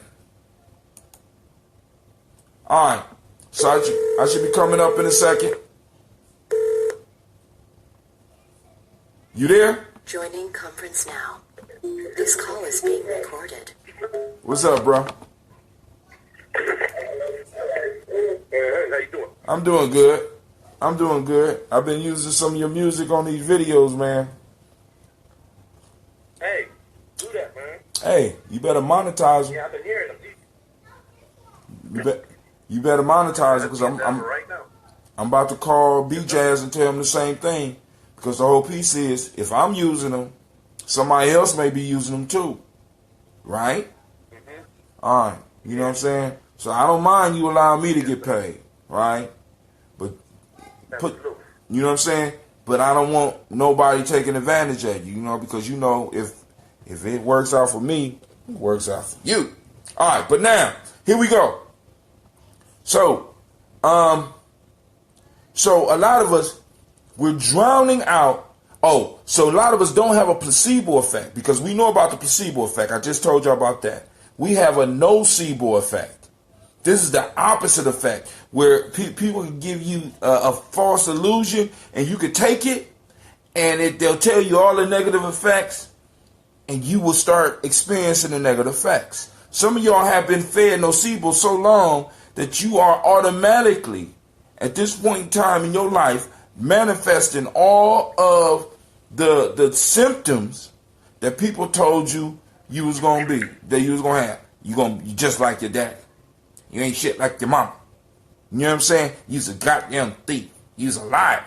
All right. So I should be coming up in a second. You there? Joining conference now. This call is being recorded. What's up, bro? Hey, how you doing? I'm doing good. I'm doing good. I've been using some of your music on these videos, man. Hey, do that, man. Hey, you better monetize them. Yeah, I've been hearing them. You better monetize it, because I'm right now. I'm about to call B-Jazz and tell him the same thing. Because the whole piece is, if I'm using them, somebody else may be using them too. Right? Mm-hmm. All right. You know what I'm saying? So I don't mind you allowing me to get paid. Right? But you know what I'm saying? But I don't want nobody taking advantage of you, because if it works out for me, it works out for you. All right, but now, here we go. So a lot of us, we're drowning out. Oh, so a lot of us don't have a placebo effect, because we know about the placebo effect. I just told you about that. We have a nocebo effect. This is the opposite effect, where people can give you a false illusion, and you can take it, and they'll tell you all the negative effects, and you will start experiencing the negative effects. Some of y'all have been fed nocebo so long that you are automatically, at this point in time in your life, manifesting all of the symptoms that people told you was going to be, that you was going to have. You're going to be just like your daddy. You ain't shit like your mama. You know what I'm saying? You's a goddamn thief. You's a liar.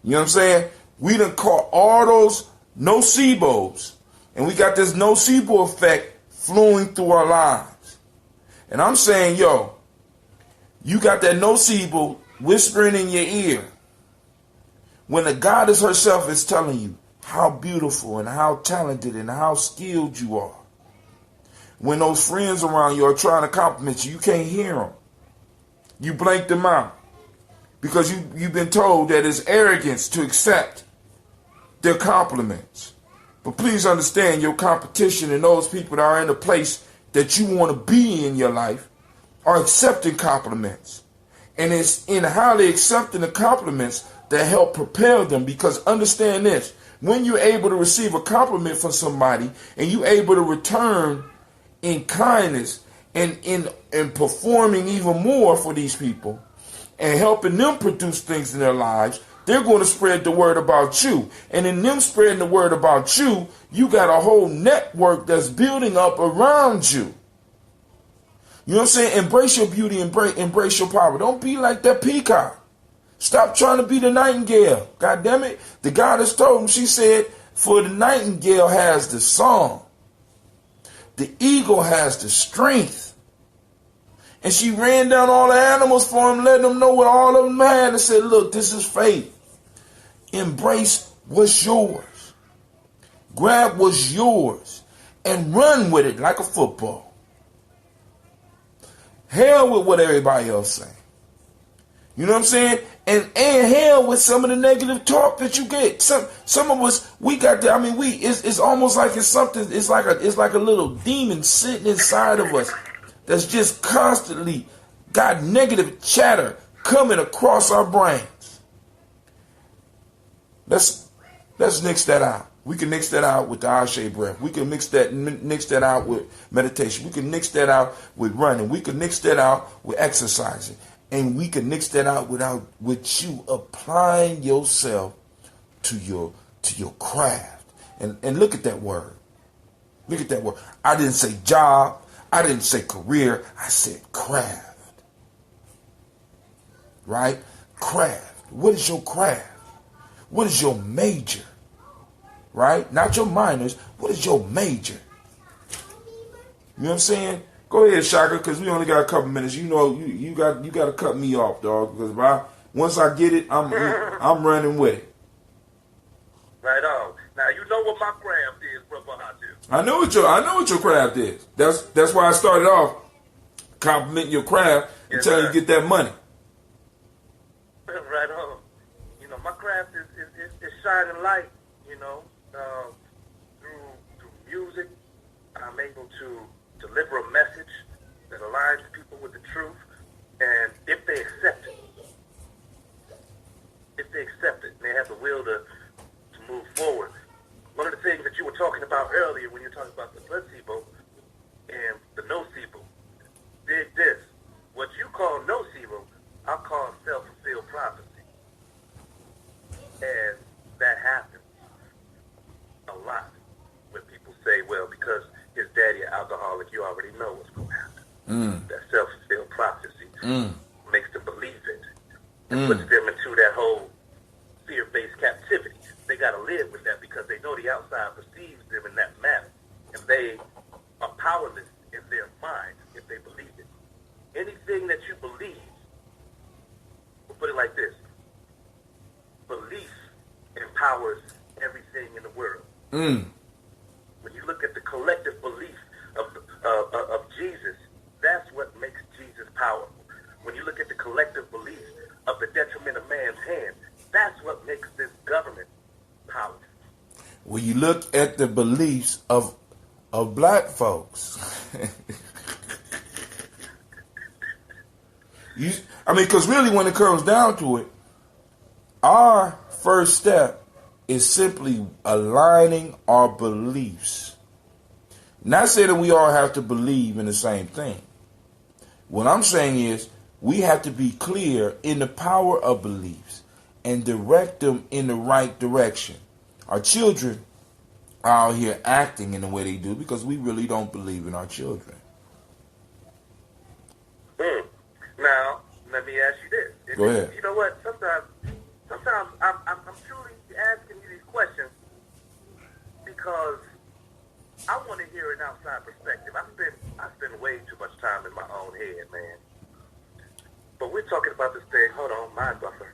You know what I'm saying? We done caught all those nocebos, and we got this nocebo effect flowing through our lives. And I'm saying, yo, you got that nocebo whispering in your ear when the goddess herself is telling you how beautiful and how talented and how skilled you are. When those friends around you are trying to compliment you, you can't hear them. You blank them out because you've been told that it's arrogance to accept their compliments. But please understand, your competition and those people that are in the place that you want to be in your life are accepting compliments. And it's in how they accepting the compliments that help propel them. Because understand this, when you're able to receive a compliment from somebody and you're able to return in kindness and in performing even more for these people and helping them produce things in their lives, they're going to spread the word about you. And in them spreading the word about you, you got a whole network that's building up around you. You know what I'm saying? Embrace your beauty, embrace your power. Don't be like that peacock. Stop trying to be the nightingale. God damn it. The goddess told him, she said, for the nightingale has the song. The eagle has the strength. And she ran down all the animals for him, letting them know what all of them had, and said, look, this is faith. Embrace what's yours. Grab what's yours and run with it like a football. Hell with what everybody else saying. You know what I'm saying? And hell with some of the negative talk that you get. Some of us, we got that. I mean, it's almost like it's something. It's like a little demon sitting inside of us that's just constantly got negative chatter coming across our brains. Let's nix that out. We can nix that out with the Ashe breath. We can nix that out with meditation. We can nix that out with running. We can nix that out with exercising. And we can nix that out with you applying yourself to your craft. And look at that word. Look at that word. I didn't say job. I didn't say career. I said craft. Right? Craft. What is your craft? What is your major? Right? Not your minors. What is your major? You know what I'm saying? Go ahead, Shaka, because we only got a couple minutes. You know, you got to cut me off, dog. Because once I get it, I'm running with it. Right on. Now you know what my craft is, brother Hatu. I know what your craft is. That's why I started off complimenting your craft until you get that money. Right on. You know, my craft is shining light. You know, through music, I'm able to deliver a message that aligns people with the truth, and if they accept it, and they have the will to move forward. One of the things that you were talking about earlier when you were talking about the placebo and the nocebo, dig this. What you call nocebo, I'll call self-fulfilled prophecy. And that happens a lot when people say, well, because his daddy an alcoholic, you already know what's going to happen. That self-fulfilled prophecy makes them believe it. It puts them into that whole fear-based captivity. They got to live with that because they know the outside perceives them in that manner. And they are powerless in their minds if they believe it. Anything that you believe, we'll put it like this. Belief empowers everything in the world. When you look at the collective belief of Jesus, that's what makes Jesus powerful. When you look at the collective belief of the detriment of man's hand, that's what makes this government powerful. When you look at the beliefs of black folks, because really when it comes down to it, our first step is simply aligning our beliefs. Not saying that we all have to believe in the same thing. What I'm saying is we have to be clear in the power of beliefs and direct them in the right direction. Our children are out here acting in the way they do because we really don't believe in our children. Now, let me ask you this. Go ahead. You know what? Sometimes I'm truly asking you these questions because I want to hear an outside perspective. I spend way too much time in my own head, man. But we're talking about this thing. Hold on, mind buffer.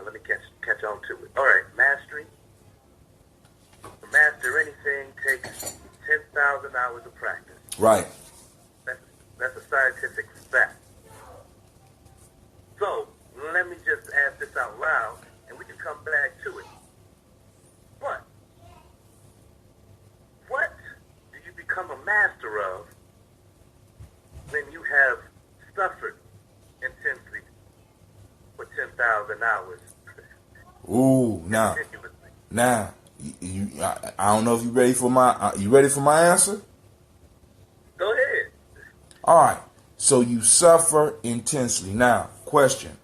Let me catch on to it. All right, mastery. To master anything takes 10,000 hours of practice. Right. That's a scientific fact. So let me just ask this out loud, and we can come back to it. What do you become a master of when you have suffered intensely for 10,000 hours? Ooh, now, I don't know if you ready for my answer? Go ahead. All right. So you suffer intensely. Now, question.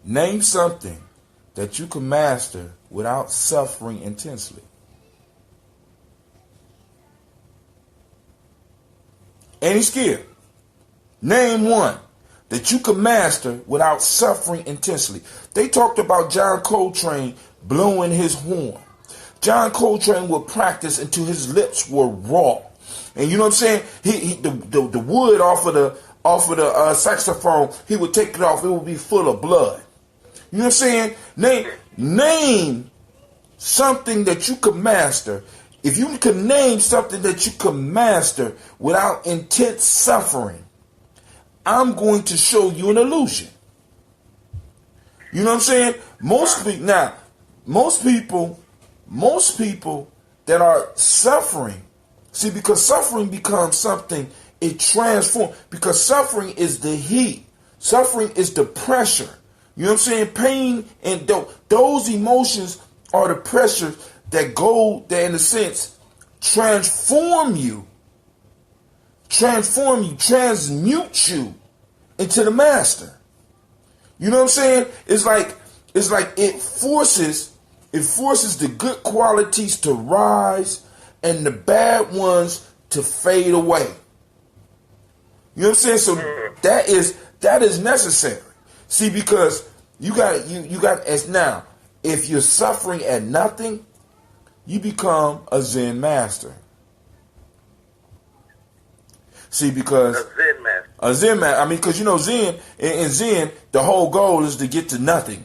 Name something that you can master without suffering intensely. Any skill. Name one that you can master without suffering intensely. They talked about John Coltrane blowing his horn. John Coltrane would practice until his lips were raw. And you know what I'm saying? The wood off of the saxophone, he would take it off. It would be full of blood. You know what I'm saying? Name something that you could master. If you can name something that you can master without intense suffering, I'm going to show you an illusion. You know what I'm saying? Most people that are suffering, see, because suffering becomes something, it transforms. Because suffering is the heat. Suffering is the pressure. You know what I'm saying? Pain and those emotions are the pressures that go, that in a sense, transmute you, transmute you into the master. You know what I'm saying? It's like it forces It forces the good qualities to rise and the bad ones to fade away. You know what I'm saying? So that is necessary. See, because you got as now, if you're suffering at nothing, you become a Zen master. See, because a Zen master. I mean, because Zen, in Zen, the whole goal is to get to nothing.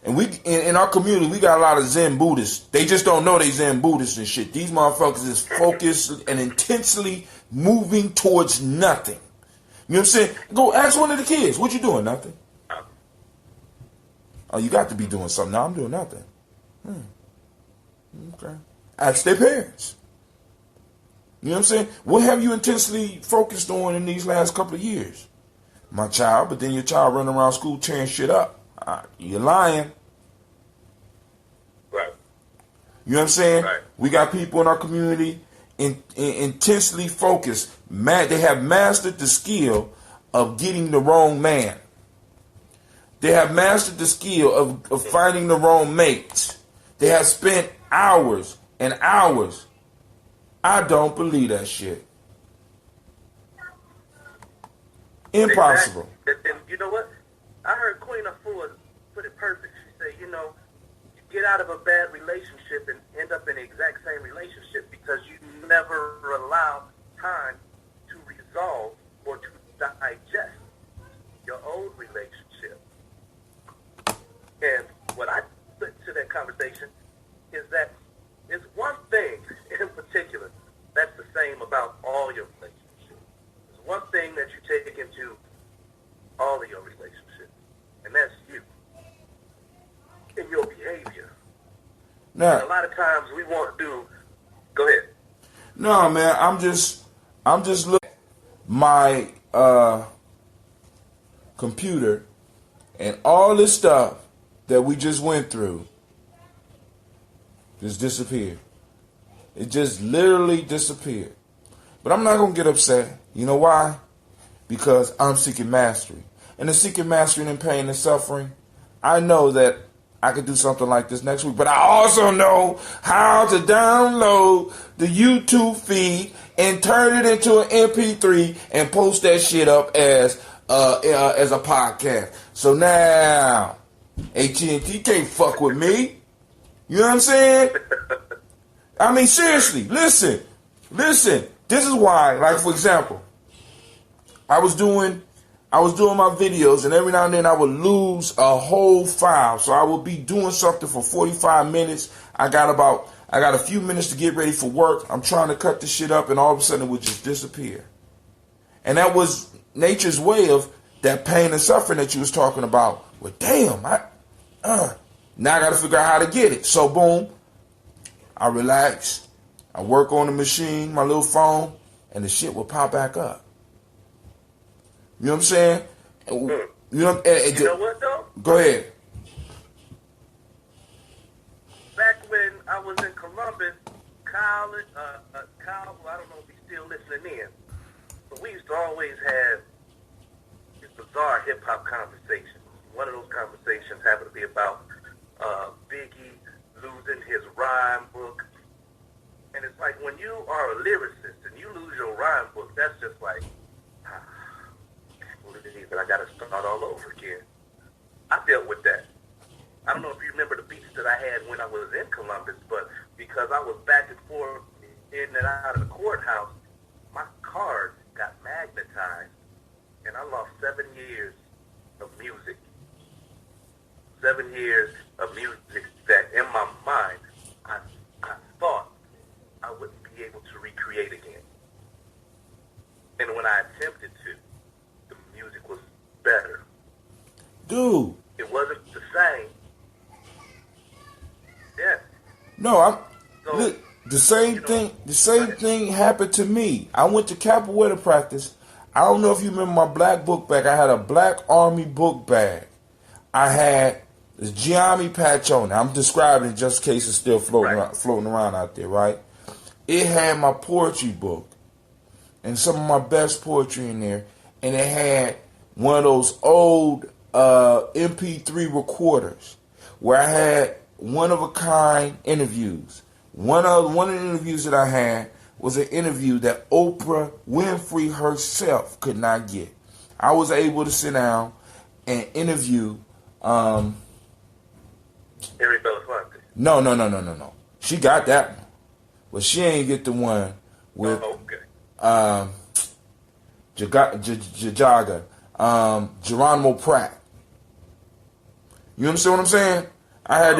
And we in our community, we got a lot of Zen Buddhists. They just don't know they Zen Buddhists and shit. These motherfuckers is focused and intensely moving towards nothing. You know what I'm saying? Go ask one of the kids, what you doing? Nothing. Oh, you got to be doing something. No, I'm doing nothing. Okay. Ask their parents. You know what I'm saying? What have you intensely focused on in these last couple of years? My child, but then your child running around school tearing shit up. You're lying. Right. You know what I'm saying? Right. We got people in our community intensely focused. They have mastered the skill of getting the wrong man. They have mastered the skill of finding the wrong mate. They have spent hours and hours. I don't believe that shit. Impossible. Exactly. And you know what? I heard Queen Afua put it perfect. She said, you get out of a bad relationship and end up in the exact same relationship because you never allow time to resolve or to digest your old relationship. And what I put to that conversation is that there's one thing in particular that's the same about all your relationships. There's one thing that you take into all of your relationships, and that's you and your behavior. Now, and a lot of times we want to do. Go ahead. No, man, I'm just looking at my computer and all this stuff that we just went through just disappeared. It just literally disappeared. But I'm not going to get upset. You know why? Because I'm seeking mastery. And in seeking mastery and pain and suffering, I know that I could do something like this next week. But I also know how to download the YouTube feed and turn it into an MP3 and post that shit up as a podcast. So now, AT&T can't fuck with me. You know what I'm saying? I mean, seriously, listen. This is why, like, for example, I was doing my videos, and every now and then I would lose a whole file. So I would be doing something for 45 minutes. I got a few minutes to get ready for work. I'm trying to cut this shit up, and all of a sudden it would just disappear. And that was nature's way of that pain and suffering that you was talking about. Well, damn, now I got to figure out how to get it. So boom, I relax. I work on the machine, my little phone, and the shit will pop back up. You know what I'm saying? You know what, though? Go ahead. Back when I was in Columbus, Kyle, I don't know if he's still listening in, but we used to always have these bizarre hip-hop conversations. One of those conversations happened to be about Biggie losing his rhyme book. And it's like when you are a lyricist and you lose your rhyme book, that's just like, but I got to start all over again. I dealt with that. I don't know if you remember the beats that I had when I was in Columbus, but because I was back and forth in and out of the courthouse, my card got magnetized, and I lost 7 years of music. 7 years of music that in my mind, I thought I wouldn't be able to recreate again. And when I attempted to, the music was better. Dude. It wasn't the same. Yeah. No, look, the same thing happened to me. I went to capoeira practice. I don't know if you remember my black book bag. I had a black army book bag. I had this Gye-Nyame patch on it. I'm describing it just in case it's still floating around out there, right? It had my poetry book and some of my best poetry in there, and it had one of those old MP3 recorders where I had one-of-a-kind interviews. One of the interviews that I had was an interview that Oprah Winfrey herself could not get. I was able to sit down and interview. Harry Belafonte. No. She got that one, but she ain't get the one with Jaga, Geronimo Pratt. You understand what I'm saying? I had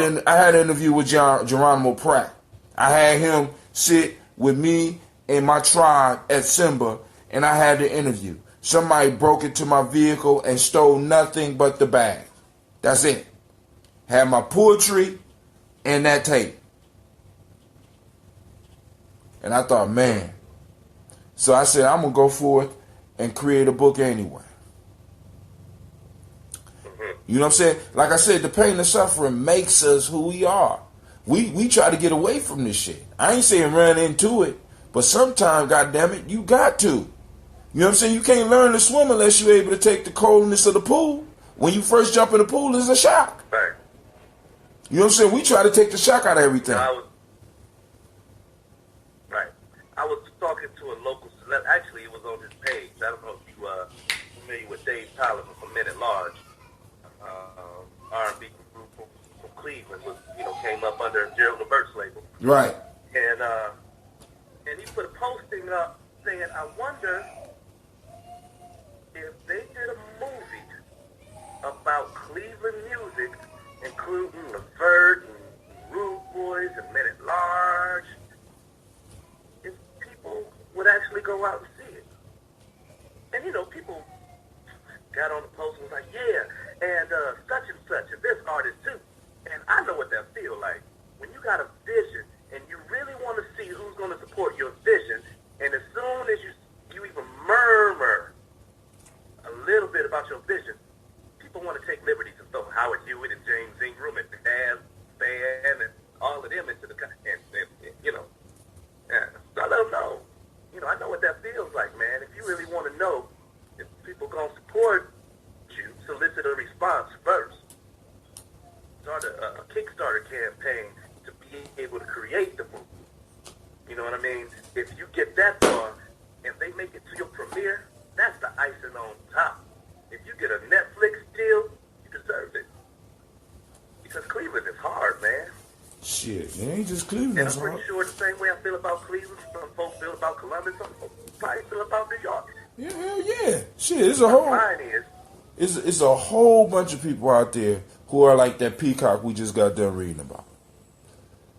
an interview with Geronimo Pratt. I had him sit with me and my tribe at Simba, and I had the interview. Somebody broke into my vehicle and stole nothing but the bag. That's it. Had my poetry and that tape. And I thought, man. So I said, I'm going to go forth and create a book anyway. You know what I'm saying? Like I said, the pain and suffering makes us who we are. We try to get away from this shit. I ain't saying run into it, but sometimes, goddammit, you got to. You know what I'm saying? You can't learn to swim unless you're able to take the coldness of the pool. When you first jump in the pool, it's a shock. Right. You know what I'm saying? We try to take the shock out of everything. I was talking to a local celebrity. Actually, it was on his page. I don't know if you familiar with Dave Tyler from Men at Large. R&B group from Cleveland came up under Gerald Levert's label. Right. And he put a posting up saying, I wonder if they did a movie about Cleveland music, including Levert and Rude Boys and Men at Large, if people would actually go out and see it. And people got on the post and was like, yeah, and such and such, and this artist too. And I know what that feels like. When you got a vision and you really want to see who's going to support your vision, and as soon as you even murmur a little bit about your vision, people want to take liberties and throw Howard Hewitt and James Ingram and Daz Band and all of them into the so I let them know. I know what that feels like, man. If you really want to know if people going to support you, solicit a response first. Start a Kickstarter campaign to be able to create the movie. You know what I mean? If you get that far and they make it to your premiere, that's the icing on top. If you get a Netflix deal, you deserve it. Because Cleveland is hard, man. Shit, it ain't just Cleveland. And I'm pretty sure the same way I feel about Cleveland, some folks feel about Columbus, some folks probably feel about New York. Yeah, hell yeah. Shit, it's a whole... It's a whole bunch of people out there who are like that Peacock we just got done reading about.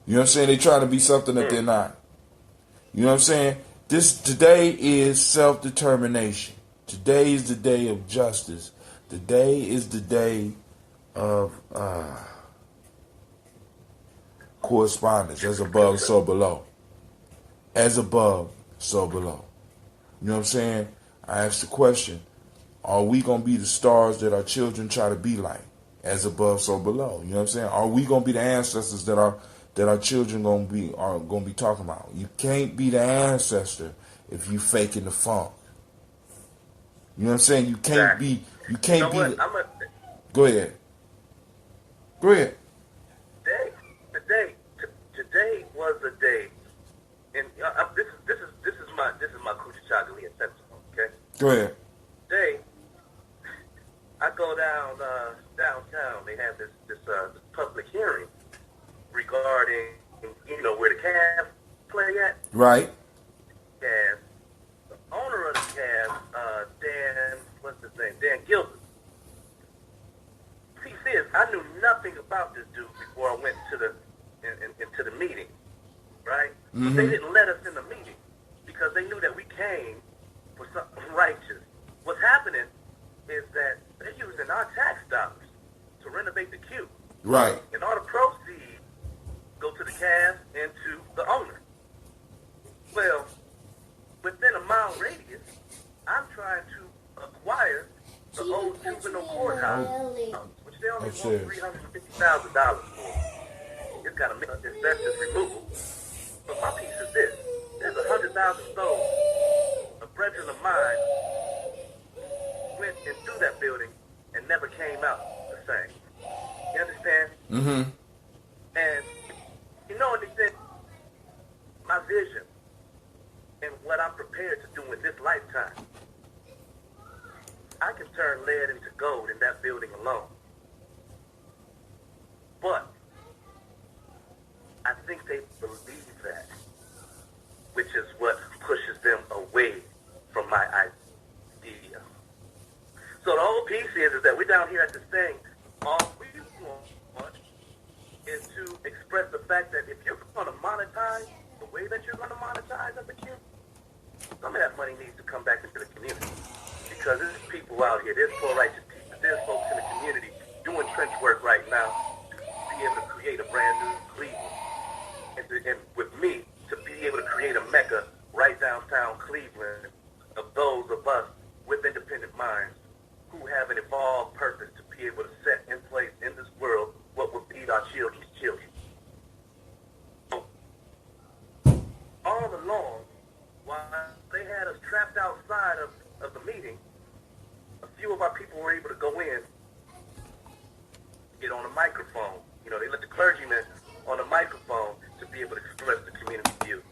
You know what I'm saying? They trying to be something that they're not. You know what I'm saying? Today is self-determination. Today is the day of justice. Today is the day of correspondence. As above, so below. As above, so below. You know what I'm saying? I asked the question, are we going to be the stars that our children try to be like? As above, so below. You know what I'm saying? Are we going to be the ancestors that our children are going to be talking about? You can't be the ancestor if you faking the funk. You know what I'm saying? You can't be. You can't be. Go ahead. Go ahead. Today was a day, and this is my coochie chocolate and okay. Go ahead. Today, I go downtown. They have this public hearing regarding where the Cavs play at. Right. And the owner of the Cavs, Dan Gilbert. Piece is, I knew nothing about this dude before I went into the meeting, right? Mm-hmm. But they didn't let us in the meeting because they knew that we came for something righteous. What's happening is that they're using our tax dollars to renovate the Q. Right. And all the proceeds go to the Cavs and to the owner. Well, within a mile radius, I'm trying to acquire the old juvenile courthouse, which they only want $350,000 for. It's got a asbestos removal. But my piece is this. There's 100,000 souls. A brethren of mine went and through that building and never came out the same. You understand? Mm-hmm. And you know, and they said, my vision and what I'm prepared to do in this lifetime, I can turn lead into gold in that building alone. But I think they believe that, which is what pushes them away from my idea. So the whole piece is that we're down here at this thing. All we want is to express the fact that if you're going to monetize the way that you're going to monetize as a kid, some of that money needs to come back into the community. Because there's people out here, there's poor righteous people, there's folks in the community doing trench work right now to be able to create a brand new Cleveland. And with me, to be able to create a mecca right downtown Cleveland of those of us with independent minds who have an evolved purpose to be able to set in place in this world what will feed our children's children. So, all along, while they had us trapped outside of the meeting, a few of our people were able to go in, get on a microphone. You know, they let the clergyman on a microphone to be able to express the community view.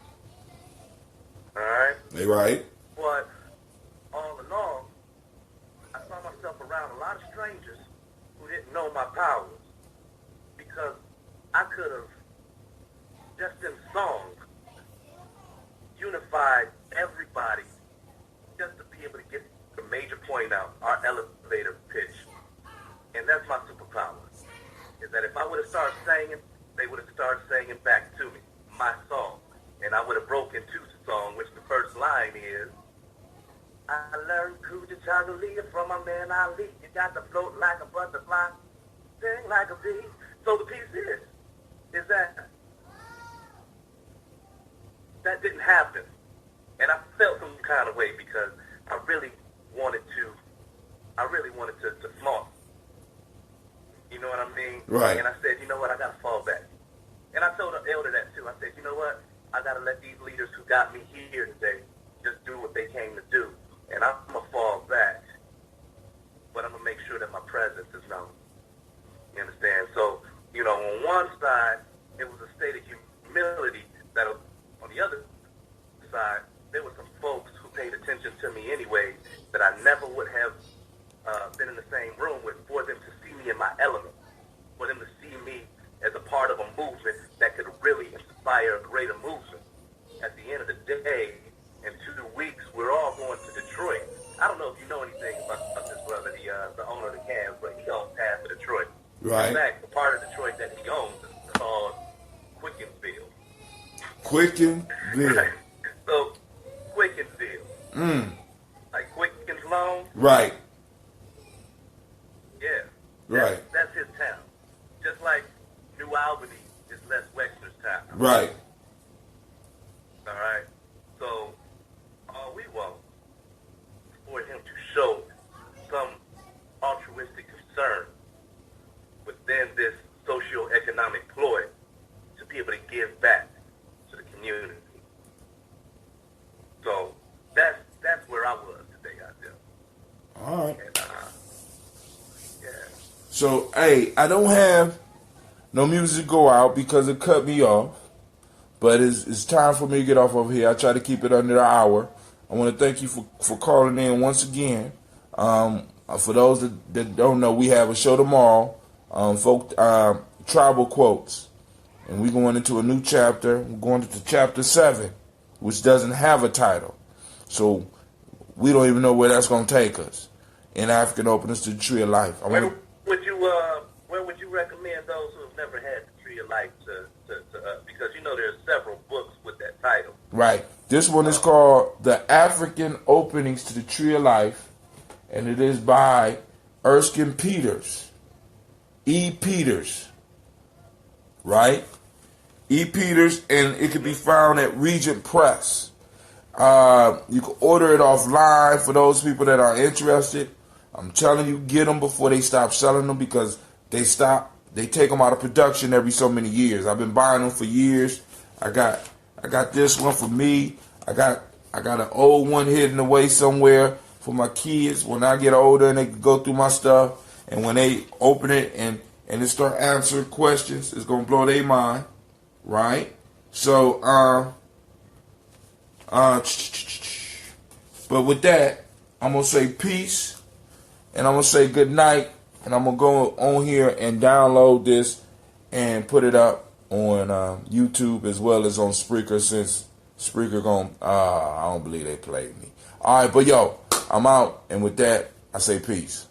All right? They right. But all in all, I saw myself around a lot of strangers who didn't know my powers, because I could have, just in song, unified everybody just to be able to get the major point out, our elevator pitch. And that's my superpower, is that if I would have started singing, they would have started singing back to me, my song. And I would have broken into the song, which the first line is, I learned Kuja Chagalia from my man Ali. You got to float like a butterfly, sing like a bee. So the piece is that didn't happen. And I felt some kind of way because I really wanted to flaunt. You know what I mean? Right. And I said, you know what, I got to fall back. And I told the elder that too. I said, you know what, I got to let these leaders who got me here today just do what they came to do. And I'm going to fall back. But I'm going to make sure that my presence is known. You understand? So, you know, on one side, it was a state of humility that on the other side, there were some folks who paid attention to me anyway that I never would have been in the same room with, for them to see me in my element, for them to see me as a part of a movement that could really inspire a greater movement. At the end of the day, in 2 weeks, we're all going to Detroit. I don't know if you know anything about this brother, the owner of the Cavs, but he owns half of Detroit. Right. In fact, the part of Detroit that he owns is called Quickensville. Quickensville. Right. So, Quickensville. Like Quickens Loan. Right. Yeah. Right. That's his town. Just like New Albany is Les Wexner's town. Right. All right. So, all we want is for him to show some altruistic concern within this socio-economic ploy to be able to give back to the community. So that's where I was today out there. All right. And, yeah. So, hey, I don't have no music to go out because it cut me off. But it's time for me to get off over here. I try to keep it under an hour. I want to thank you for calling in once again. For those that don't know, we have a show tomorrow, Tribal Quotes. And we're going into a new chapter. We're going into chapter 7, which doesn't have a title. So we don't even know where that's going to take us. In African Openness to the Tree of Life. Where would you recommend those who have never had the Tree of Life to because you know there's several books with that title. Right. This one is called The African Openings to the Tree of Life, and it is by Erskine Peters. E. Peters. Right? E. Peters, and it can be found at Regent Press. You can order it offline for those people that are interested. I'm telling you, get them before they stop selling them, because they take them out of production every so many years. I've been buying them for years. I got this one for me. I got an old one hidden away somewhere for my kids when I get older and they can go through my stuff. And when they open it and and they start answering questions, it's gonna blow their mind, right? So, but with that, I'm gonna say peace, and I'm gonna say good night, and I'm gonna go on here and download this and put it up on YouTube as well as on Spreaker, since Spreaker I don't believe they played me. All right, but yo, I'm out, and with that, I say peace.